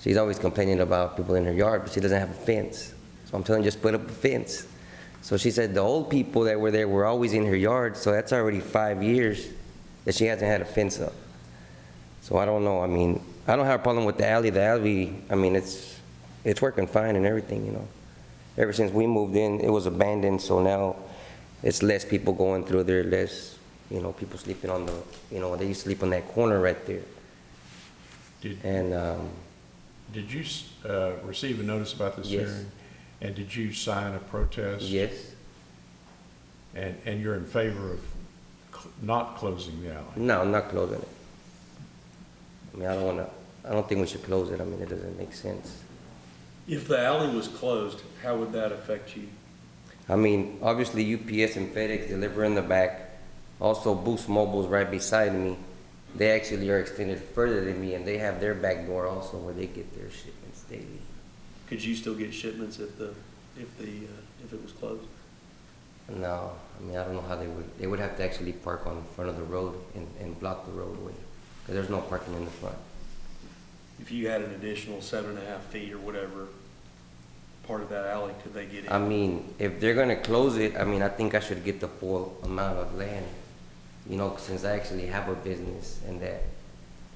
she's always complaining about people in her yard, but she doesn't have a fence. So I'm telling her, just put up a fence. So she said the old people that were there were always in her yard, so that's already 5 years that she hasn't had a fence up. So I don't know. I mean, I don't have a problem with the alley. The alley, I mean, it's working fine and everything, you know. Ever since we moved in, it was abandoned, so now it's less people going through there, less, you know, people sleeping on the, you know, they used to sleep on that corner right there. Did you receive a notice about this Yes. hearing? And did you sign a protest? Yes. And you're in favor of not closing the alley? No, I'm not closing it. I mean, I don't think we should close it. I mean, it doesn't make sense. If the alley was closed, how would that affect you? I mean, obviously UPS and FedEx deliver in the back. Also, Boost Mobile's right beside me. They actually are extended further than me, and they have their back door also where they get their shipments daily. Could you still get shipments if it was closed? No, I mean, I don't know how they would have to actually park on front of the road and block the roadway, because there's no parking in the front. If you had an additional 7.5 feet or whatever part of that alley, could they get in? I mean, if they're gonna close it, I mean, I think I should get the full amount of land, you know, since I actually have a business, and that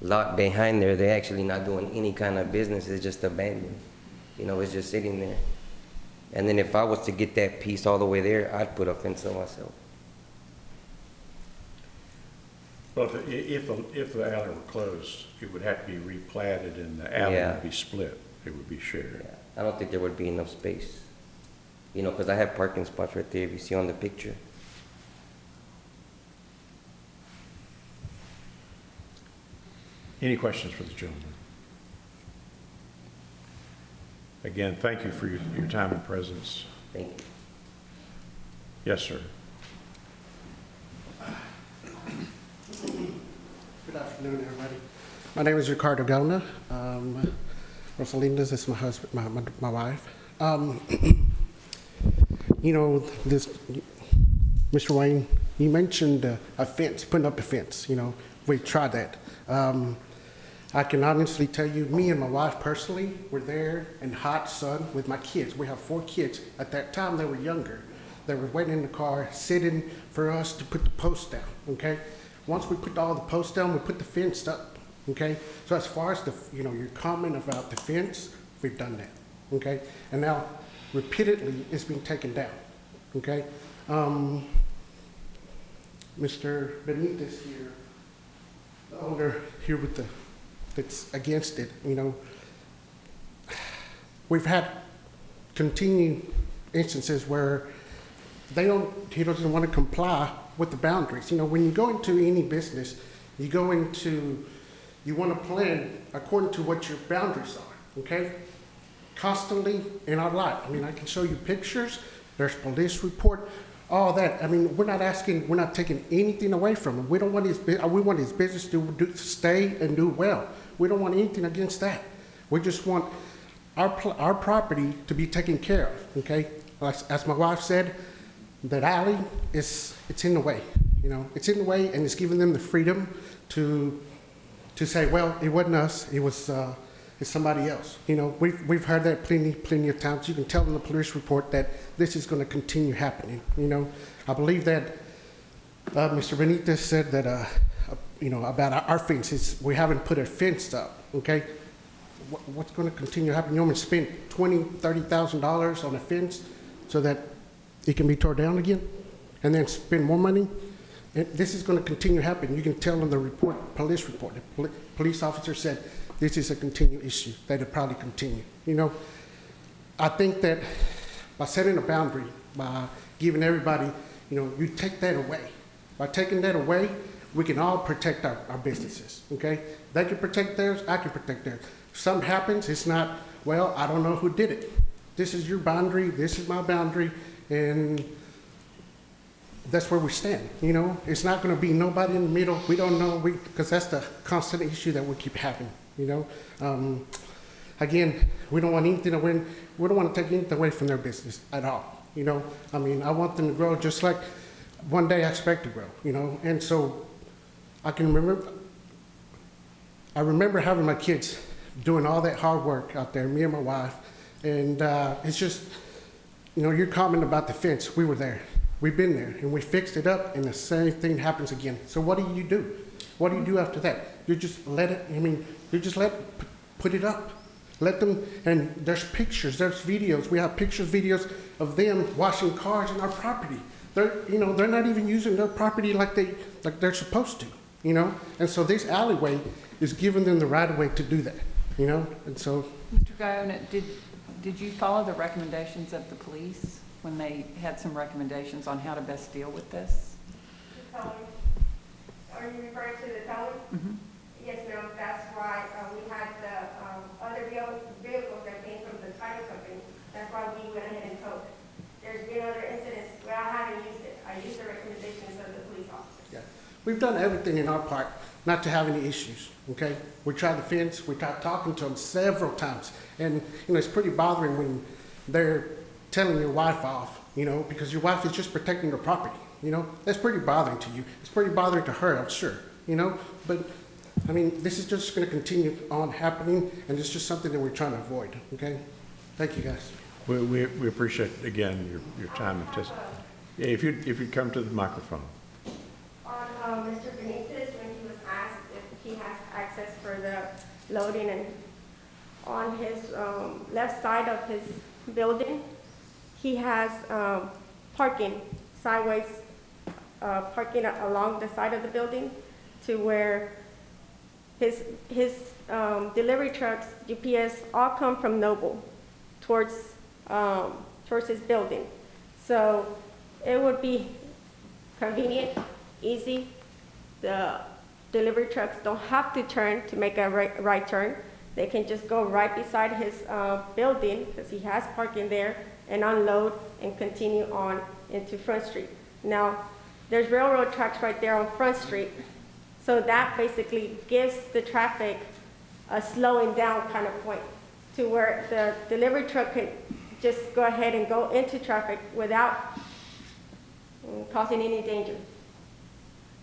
lot behind there, they're actually not doing any kind of business, it's just abandoned. You know, it's just sitting there. And then if I was to get that piece all the way there, I'd put a fence on myself. Well, if the alley were closed, it would have to be replatted and the alley Yeah. would be split. It would be shared. Yeah, I don't think there would be enough space. You know, because I have parking spots right there, if you see on the picture. Any questions for the gentleman? Again, thank you for your time and presence. Thank you. Yes, sir. Good afternoon, everybody. My name is Ricardo Gona. Rosalinda's is my husband, my wife. You know, this, Mr. Wayne, you mentioned a fence, putting up a fence. You know, we tried that. I can honestly tell you, me and my wife personally were there in hot sun with my kids. We have 4 kids. At that time, they were younger. They were waiting in the car, sitting for us to put the posts down, okay? Once we put all the posts down, we put the fence up, okay? So as far as your comment about the fence, we've done that, okay? And now, repeatedly is being taken down, okay? Mr. Benitez here, the owner here with the, that's against it, you know, we've had continued instances where he doesn't want to comply with the boundaries. You know, when you go into any business, you want to plan according to what your boundaries are, okay? Constantly in our life. I mean, I can show you pictures, there's police report, all that. I mean, we're not taking anything away from him. We want his business to stay and do well. We don't want anything against that. We just want our property to be taken care of, okay? As my wife said, that alley it's in the way, you know? It's in the way, and it's giving them the freedom to say, well, it wasn't us, it's somebody else. You know, we've heard that plenty of times. You can tell in the police report that this is going to continue happening. You know, I believe that Mr. Benitez said that, you know, about our fences, we haven't put a fence up, okay? What's going to continue happening? You want me to spend $20,000, $30,000 on a fence so that it can be torn down again, and then spend more money? And this is going to continue happening. You can tell in the police report. The police officer said this is a continued issue, that it'll probably continue. You know, I think that by setting a boundary, by giving everybody, you know, you take that away. By taking that away, we can all protect our businesses, okay? They can protect theirs, I can protect theirs. If something happens, it's not, well, I don't know who did it. This is your boundary, this is my boundary, and that's where we stand, you know? It's not gonna be nobody in the middle. We don't know, because that's the constant issue that we keep having, you know? Again, we don't want anything to win. We don't want to take anything away from their business at all, you know? I mean, I want them to grow just like one day I expect to grow, you know? And so I remember having my kids doing all that hard work out there, me and my wife, and it's just, you know, you're commenting about the fence. We were there. We've been there, and we fixed it up, and the same thing happens again. So what do you do? What do you do after that? You just let it, put it up. Let them, and there's pictures, there's videos. We have pictures, videos of them washing cars in our property. They're not even using their property like they're supposed to, you know? And so this alleyway is giving them the right of way to do that, you know? And so. Mr. Guyona, did you follow the recommendations of the police when they had some recommendations on how to best deal with this? The towing. Are you referring to the towing? Mm-hmm. Yes, ma'am. That's why we had the other vehicles that came from the title company. That's why we went ahead and towed it. There's been other incidents where I haven't used it. I used the recommendations of the police officers. Yeah. We've done everything in our part not to have any issues, okay? We tried the fence. We tried talking to them several times. And, you know, it's pretty bothering when they're telling your wife off, you know, because your wife is just protecting her property, you know? That's pretty bothering to you. It's pretty bothering to her, I'm sure, you know? But, I mean, this is just going to continue on happening, and it's just something that we're trying to avoid, okay? Thank you, guys. We appreciate, again, your time and testimony. Yeah, if you'd come to the microphone. On Mr. Benitez, when he was asked if he has access for the loading, and on his left side of his building, he has parking, sideways parking along the side of the building to where his delivery trucks, GPS, all come from Noble towards his building. So it would be convenient, easy. The delivery trucks don't have to turn to make a right turn. They can just go right beside his building, because he has parking there, and unload and continue on into Front Street. Now, there's railroad tracks right there on Front Street, so that basically gives the traffic a slowing down kind of point to where the delivery truck can just go ahead and go into traffic without causing any danger.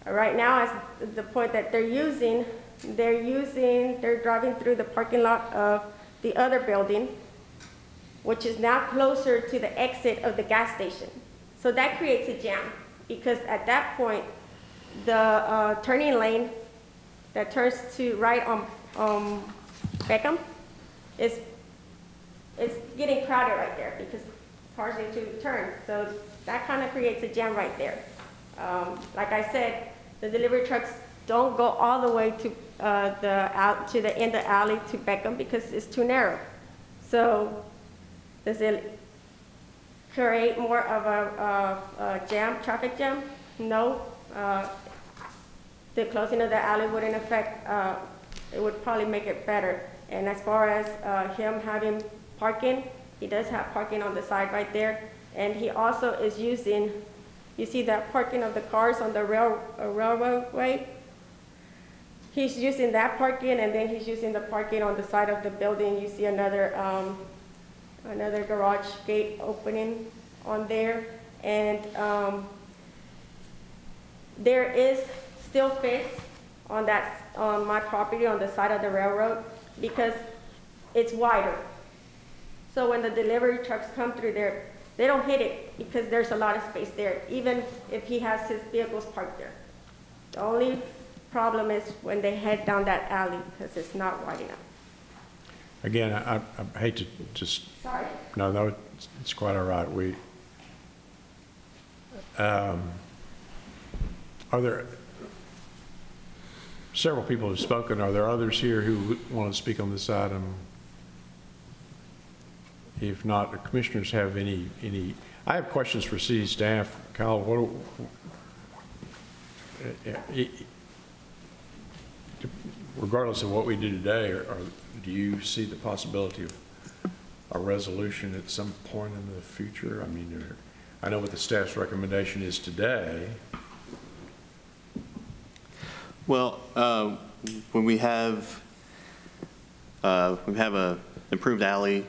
Right now, as the point that they're driving through the parking lot of the other building, which is now closer to the exit of the gas station. So that creates a jam, because at that point, the turning lane that turns to right on Beckham is getting crowded right there, because cars need to turn. So that kind of creates a jam right there. Like I said, the delivery trucks don't go all the way to the end of the alley to Beckham because it's too narrow. So does it create more of a jam, traffic jam? No. The closing of the alley wouldn't affect, it would probably make it better. And as far as him having parking, he does have parking on the side right there. And he also is using, you see that parking of the cars on the railway? He's using that parking, and then he's using the parking on the side of the building. You see another garage gate opening on there. And there is still fence on my property on the side of the railroad because it's wider. So when the delivery trucks come through there, they don't hit it because there's a lot of space there, even if he has his vehicles parked there. The only problem is when they head down that alley because it's not wide enough. Again, I hate to just... Sorry? No, it's quite all right. Are there... Several people have spoken. Are there others here who want to speak on this item? If not, the commissioners have any... I have questions for city staff. Kyle, regardless of what we do today, do you see the possibility of a resolution at some point in the future? I mean, I know what the staff's recommendation is today. Well, when we have a improved alley,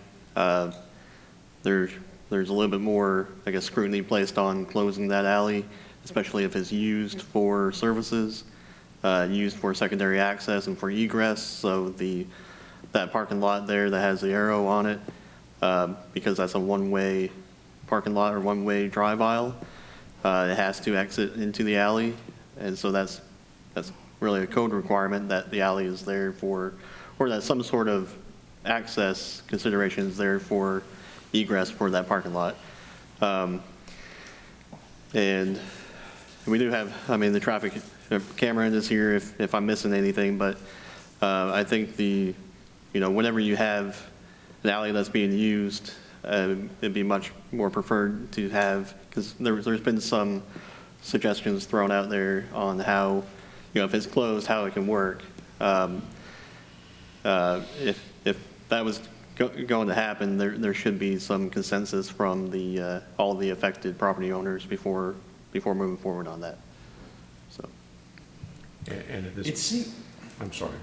there's a little bit more, I guess, scrutiny placed on closing that alley, especially if it's used for services, used for secondary access and for egress. So that parking lot there that has the arrow on it, because that's a one-way parking lot or one-way drive aisle, it has to exit into the alley, and so that's really a code requirement that the alley is there for, or that some sort of access consideration is there for egress for that parking lot. And we do have, I mean, the traffic camera is here if I'm missing anything, but I think whenever you have an alley that's being used, it'd be much more preferred to have, because there's been some suggestions thrown out there on how, if it's closed, how it can work. If that was going to happen, there should be some consensus from all the affected property owners before moving forward on that. So. And at this, I'm sorry.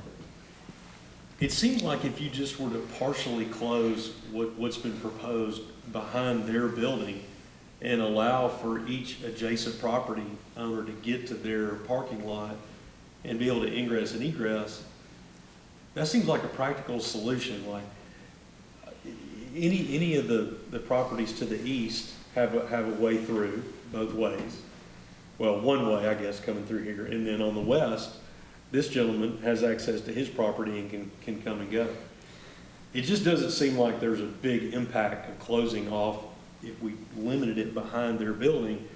It seems like if you just were to partially close what's been proposed behind their building and allow for each adjacent property owner to get to their parking lot and be able to ingress and egress, that seems like a practical solution. Like any of the properties to the east have a way through both ways. Well, one way, I guess, coming through here, and then on the west, this gentleman has access to his property and can come and go. It just doesn't seem like there's a big impact of closing off if we limited it behind their building.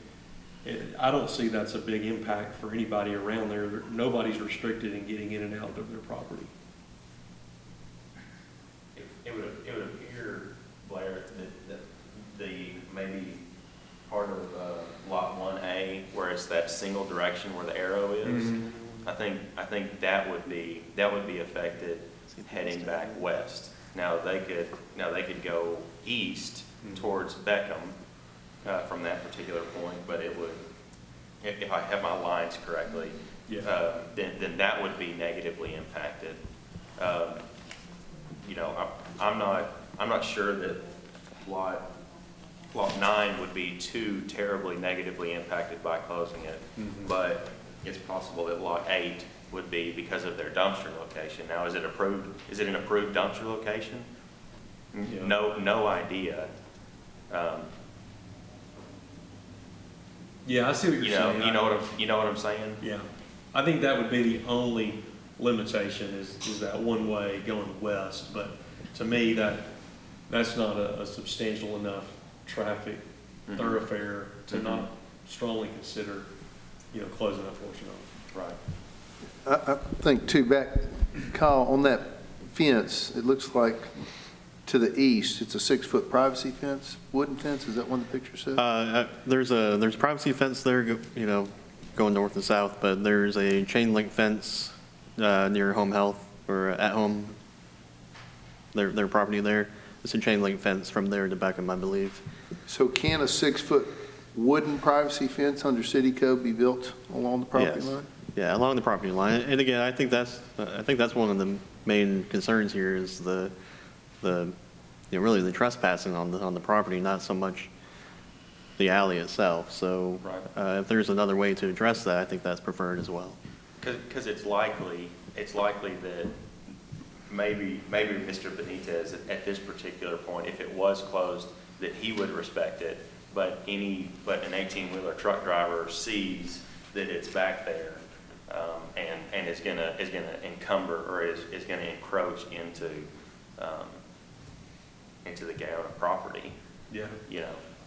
I don't see that's a big impact for anybody around there. Nobody's restricted in getting in and out of their property. It would appear, Blair, that maybe part of Lot 1A, where it's that single direction where the arrow is, mm-hmm. I think that would be affected heading back west. Now they could go east mm-hmm. towards Beckham from that particular point, but it would, if I have my lines correctly, yeah. Then that would be negatively impacted. I'm not sure that Lot 9 would be too terribly negatively impacted by closing it, mm-hmm. but it's possible that Lot 8 would be because of their dumpster location. Now, is it approved? Is it an approved dumpster location? Yeah. No idea. Yeah, I see what you're saying. You know what I'm saying? Yeah, I think that would be the only limitation is that one way going west. But to me, that's not a substantial enough traffic thoroughfare to not strongly consider, closing that portion off. Right. I think too, back, Kyle, on that fence, it looks like to the east, it's a 6-foot privacy fence, wooden fence, is that one the picture said? There's a privacy fence there, going north and south, but there's a chain link fence near Home Health or At Home, their property there. It's a chain link fence from there to Beckham, I believe. So can a 6-foot wooden privacy fence under city code be built along the property Yes. line? Yeah, along the property line. And again, I think that's one of the main concerns here is really the trespassing on the property, not so much the alley itself. So if there's another way to address that, I think that's preferred as well. Because it's likely that maybe Mr. Benitez at this particular point, if it was closed, that he would respect it, but an 18-wheeler truck driver sees that it's back there, and is gonna encumber or is gonna encroach into the Gaona property. Yeah.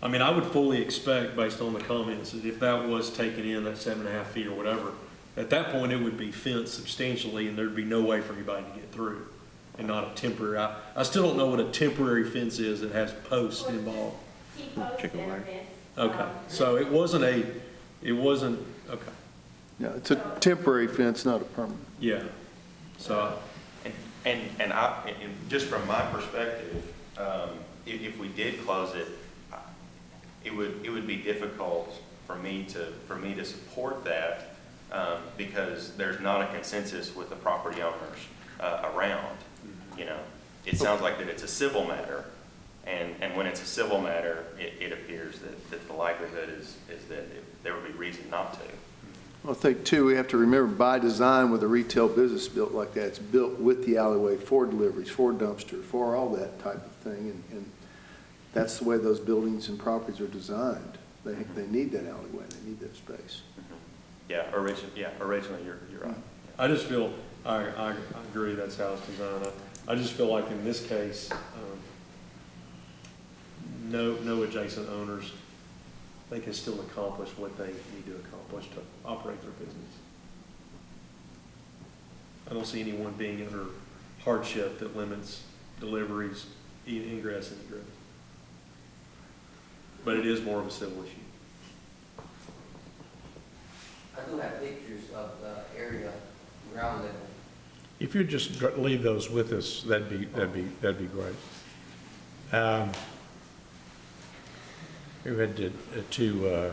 I mean, I would fully expect, based on the comments, that if that was taken in, that 7.5 feet or whatever, at that point it would be fenced substantially and there'd be no way for anybody to get through, and not a temporary. I still don't know what a temporary fence is that has posts involved. Chicken wire. Okay, so it wasn't, okay, Yeah, it's a temporary fence, not a permanent. yeah. So, And just from my perspective, if we did close it, it would be difficult for me to support that, because there's not a consensus with the property owners around. It sounds like that it's a civil matter, and when it's a civil matter, it appears that the likelihood is that there would be reason not to. I think too, we have to remember by design with a retail business built like that, it's built with the alleyway for deliveries, for dumpster, for all that type of thing. And that's the way those buildings and properties are designed. They need that alleyway, they need that space. Yeah, originally you're right. I just feel, I agree that's how it's designed. I just feel like in this case, no adjacent owners, they can still accomplish what they need to accomplish to operate their business. I don't see anyone being under hardship that limits deliveries, ingress and egress. But it is more of a civil issue. I do have pictures of the area ground level. If you just leave those with us, that'd be great. We've had two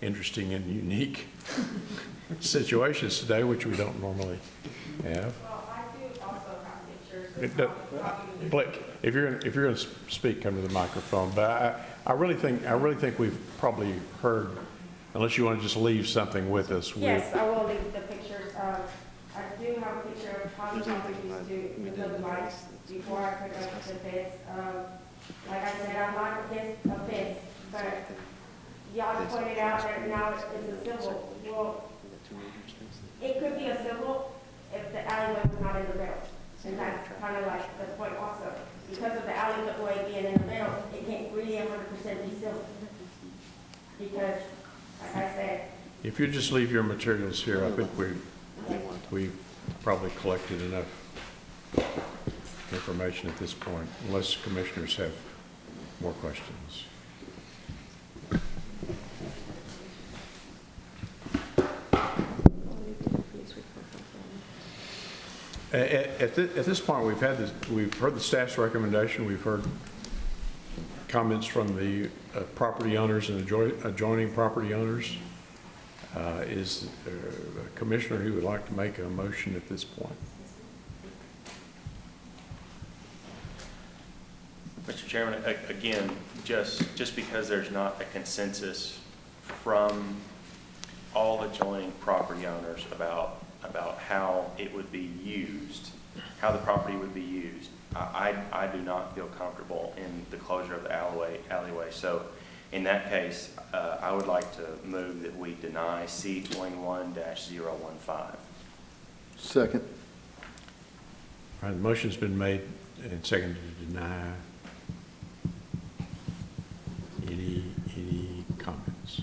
interesting and unique situations today, which we don't normally have. Well, I do also have pictures. Blake, if you're going to speak, come to the microphone. But I really think we've probably heard, unless you want to just leave something with us. Yes, I will leave the pictures. I do have a picture of how the property used to look like before I put up the fence. Like I said, I'm not against a fence, but y'all pointed out that now it's a civil. Well, it could be a civil if the alleyway was not in the middle. And that's kind of like the point also. Because of the alleyway being in the middle, it can't really 100% be civil. Because, like I said, If you just leave your materials here, I think we've probably collected enough information at this point, unless commissioners have more questions. At this point, we've heard the staff's recommendation, we've heard comments from the property owners and adjoining property owners. Is there a commissioner who would like to make a motion at this point? Mr. Chairman, again, just because there's not a consensus from all adjoining property owners about how it would be used, how the property would be used, I do not feel comfortable in the closure of the alleyway. So in that case, I would like to move that we deny C21-015. Second. All right, the motion's been made and seconded to deny. You comments?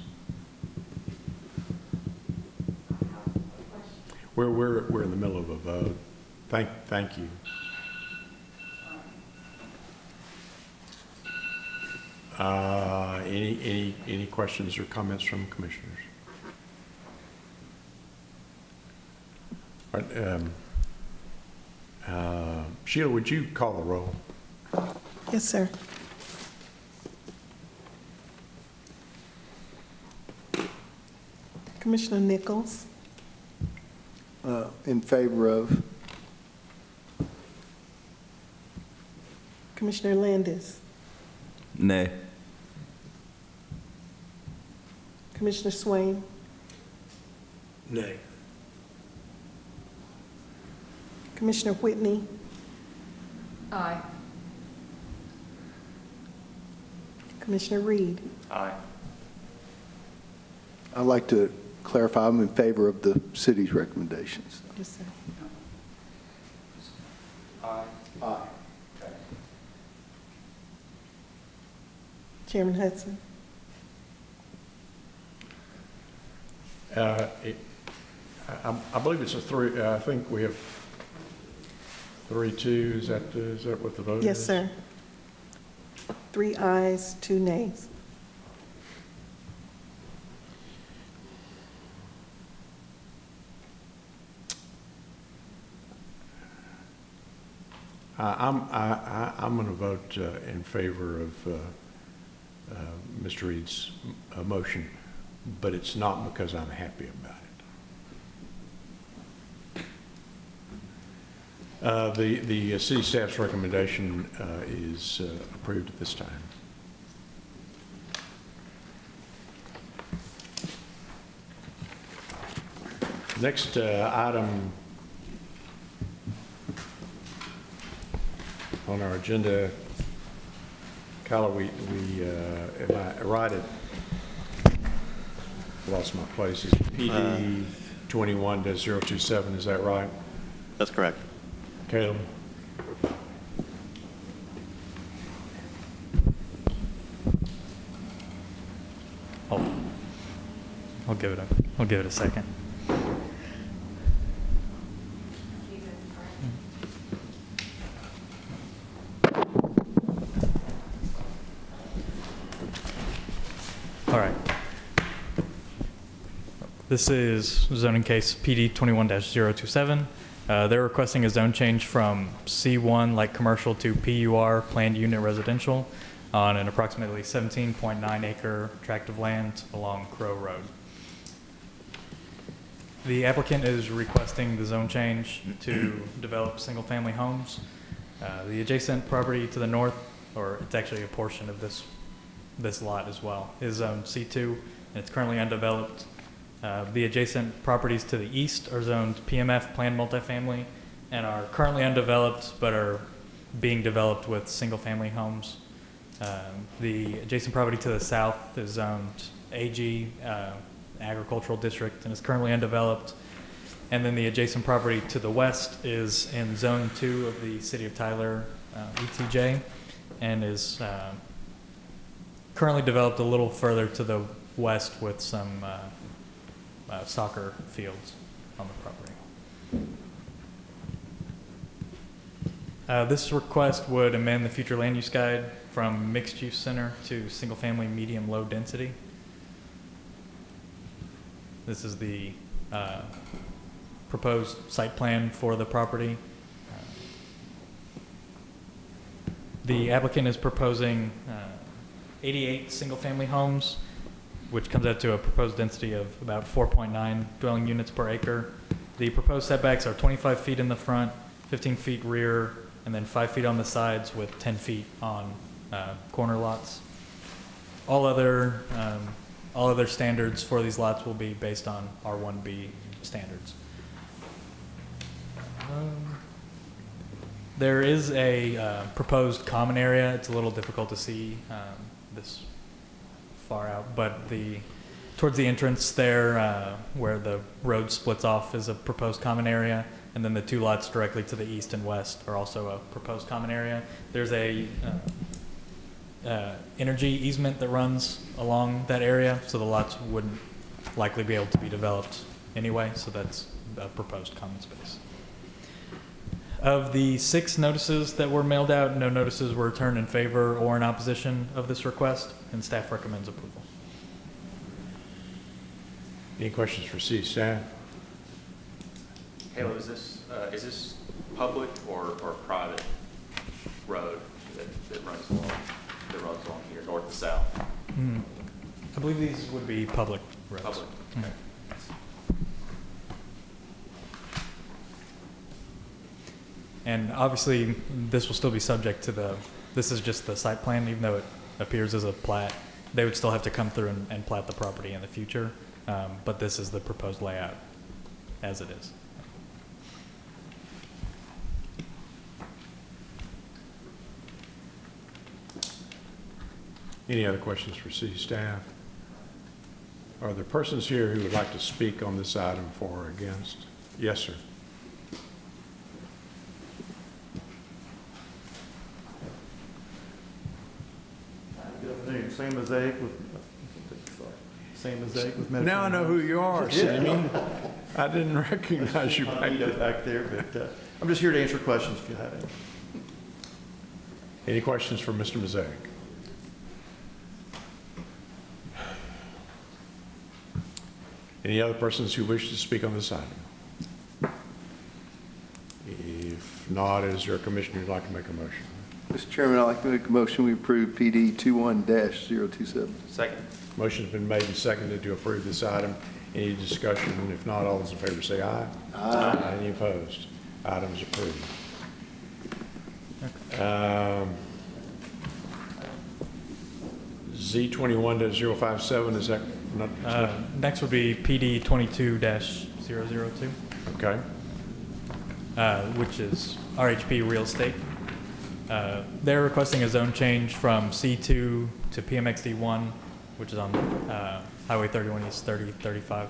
We're in the middle of a vote. Thank you. Any questions or comments from commissioners? All right, Sheila, would you call the roll? Yes, sir. Commissioner Nichols, In favor of. Commissioner Landis, Nay. Commissioner Swain, Nay. Commissioner Whitney, Aye. Commissioner Reed. Aye. I'd like to clarify, I'm in favor of the city's recommendations. Yes, sir. Aye. Aye. Chairman Hudson. I believe it's a three, I think we have 3-2, is that what the vote is? Yes, sir. 3 ayes, 2 nays. I'm going to vote in favor of Mr. Reed's motion, but it's not because I'm happy about it. The city staff's recommendation is approved at this time. Next item on our agenda, Kyla, am I right at, lost my place, is PD 21-027, is that right? That's correct. Caleb? I'll give it a second. All right. This is zoning case PD 21-027. They're requesting a zone change from C1 light commercial to PUR planned unit residential on an approximately 17.9 acre tract of land along Crow Road. The applicant is requesting the zone change to develop single family homes. The adjacent property to the north, or it's actually a portion of this lot as well, is zoned C2 and it's currently undeveloped. The adjacent properties to the east are zoned PMF, planned multifamily, and are currently undeveloped but are being developed with single-family homes. The adjacent property to the south is zoned AG, agricultural district, and is currently undeveloped. And then the adjacent property to the west is in Zone 2 of the City of Tyler ETJ, and is currently developed a little further to the west with some soccer fields on the property. This request would amend the future land use guide from mixed use center to single family medium low density. This is the proposed site plan for the property. The applicant is proposing 88 single family homes, which comes out to a proposed density of about 4.9 dwelling units per acre. The proposed setbacks are 25 feet in the front, 15 feet rear, and then 5 feet on the sides with 10 feet on corner lots. All other standards for these lots will be based on R1B standards. There is a proposed common area. It's a little difficult to see this far out, but towards the entrance there, where the road splits off, is a proposed common area, and then the two lots directly to the east and west are also a proposed common area. There's a energy easement that runs along that area, so the lots wouldn't likely be able to be developed anyway, so that's a proposed common space. Of the 6 notices that were mailed out, no notices were returned in favor or in opposition of this request, and staff recommends approval. Any questions for city staff? Halo, is this public or private road that runs along here, north to south? I believe these would be public roads. Public, okay. And obviously, this will still be subject to this is just the site plan, even though it appears as a plat. They would still have to come through and plat the property in the future, but this is the proposed layout as it is. Any other questions for city staff? Are there persons here who would like to speak on this item for or against? Yes, sir. Good afternoon. Sam Mosaic with Metro. Now I know who you are, Sammy. I didn't recognize you back there. Back there, but I'm just here to answer questions if you have any. Any questions for Mr. Mosaic? Any other persons who wish to speak on this item? If not, is there a commissioner who'd like to make a motion? Mr. Chairman, I'd like to make a motion we approve PD 21-027. Second. Motion's been made and seconded to approve this item. Any discussion? If not, all those in favor say aye. Aye. Any opposed? Item's approved. Z21-057, is that not? Next would be PD 22-002. Okay. Which is RHP Real Estate. They're requesting a zone change from C2 to PMXD1, which is on Highway 31 East 3035.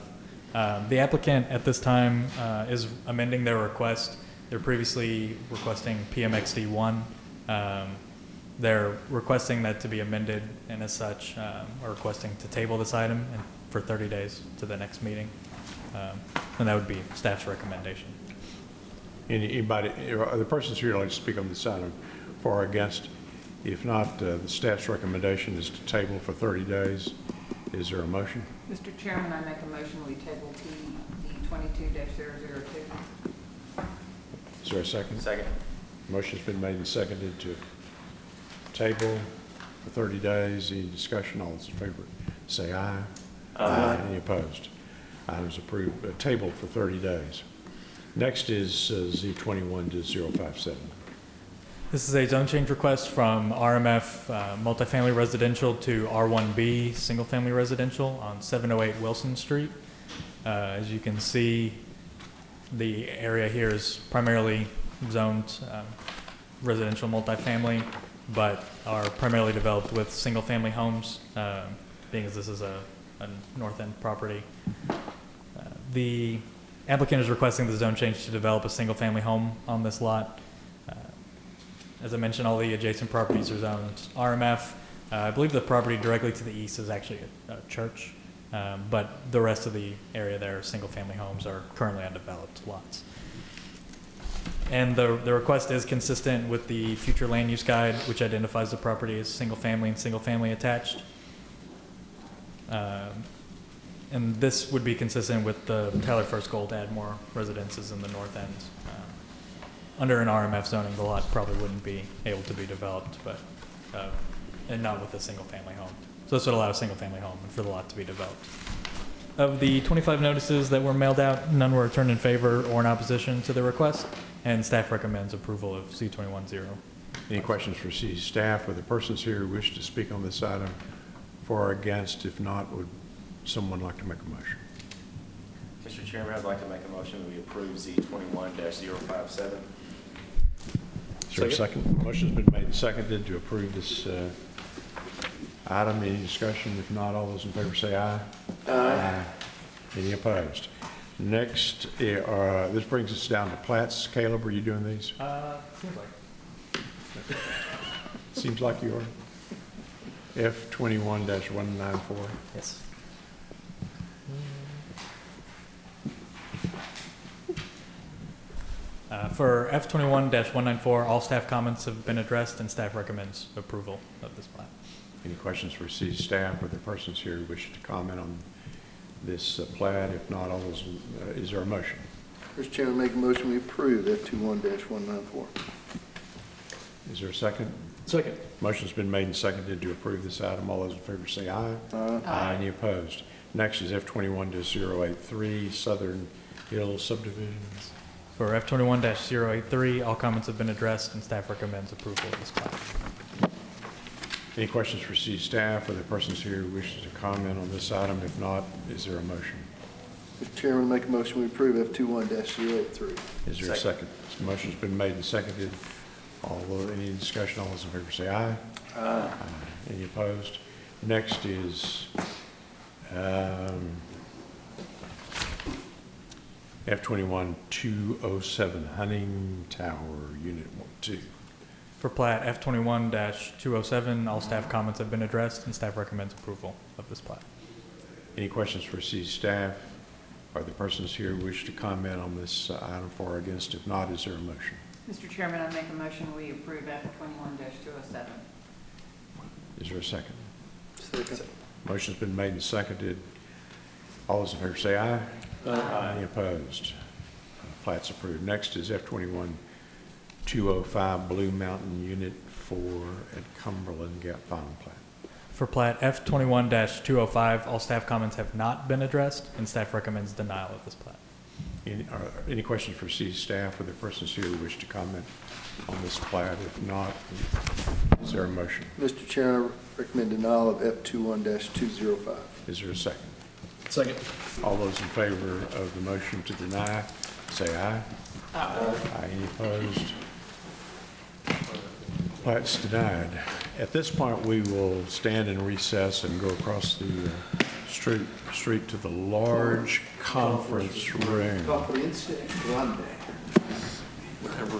The applicant at this time is amending their request. They're previously requesting PMXD1. They're requesting that to be amended, and as such, are requesting to table this item for 30 days to the next meeting. And that would be staff's recommendation. Anybody, are the persons here who'd like to speak on this item for or against? If not, the staff's recommendation is to table for 30 days. Is there a motion? Mr. Chairman, I make a motion we table PD 22-002. Is there a second? Second. Motion's been made and seconded to table for 30 days. Any discussion? All those in favor say aye. Aye. Any opposed? Items approved. Table for 30 days. Next is Z21-057. This is a zone change request from RMF multifamily residential to R1B single family residential on 708 Wilson Street. As you can see, the area here is primarily zoned residential multifamily, but are primarily developed with single family homes, being as this is a north end property. The applicant is requesting the zone change to develop a single family home on this lot. As I mentioned, all the adjacent properties are zoned RMF. I believe the property directly to the east is actually a church, but the rest of the area there, single-family homes, are currently undeveloped lots. And the request is consistent with the future land use guide, which identifies the property as single-family and single-family attached. And this would be consistent with the Tyler First Goal to add more residences in the north end. Under an RMF zoning, the lot probably wouldn't be able to be developed, but and not with a single-family home. So this would allow a single-family home and for the lot to be developed. Of the 25 notices that were mailed out, none were returned in favor or in opposition to the request, and staff recommends approval of C21-0. Any questions for city staff or the persons here who wish to speak on this item for or against? If not, would someone like to make a motion? Mr. Chairman, I'd like to make a motion that we approve Z21-057. Is there a second? Motion's been made and seconded to approve this item. Any discussion? If not, all those in favor say aye. Aye. Any opposed? Next, this brings us down to plats. Caleb, are you doing these? Seems like. Seems like you are. F21-194. Yes. For F21-194, all staff comments have been addressed and staff recommends approval of this plat. Any questions for city staff or the persons here who wish to comment on this plat? If not, all those, is there a motion? Mr. Chairman, make a motion we approve F21-194. Is there a second? Second. Motion's been made and seconded to approve this item. All those in favor say aye. Aye. Any opposed? Next is F21-083, Southern Hill subdivisions. For F21-083, all comments have been addressed and staff recommends approval of this plat. Any questions for city staff or the persons here who wishes to comment on this item? If not, is there a motion? Mr. Chairman, make a motion we approve F21-083. Is there a second? This motion's been made and seconded. Any discussion? All those in favor say aye. Aye. Any opposed? Next is F21-207, Hunting Tower, Unit 2. For plat F21-207, all staff comments have been addressed and staff recommends approval of this plat. Any questions for city staff or the persons here who wish to comment on this item for or against? If not, is there a motion? Mr. Chairman, I make a motion we approve F21-207. Is there a second? Second. Motion's been made and seconded. All those in favor say aye. Aye. Any opposed? Plat's approved. Next is F21-205, Blue Mountain Unit 4 at Cumberland. Gap final plat. For plat F21-205, all staff comments have not been addressed and staff recommends denial of this plat. Any questions for city staff or the persons here who wish to comment on this plat? If not, is there a motion? Mr. Chairman, I recommend denial of F21-205. Is there a second? Second. All those in favor of the motion to deny, say aye. Aye. Any opposed? Plat's denied. At this point, we will stand in recess and go across the street to the large conference room. Conference grande. Whatever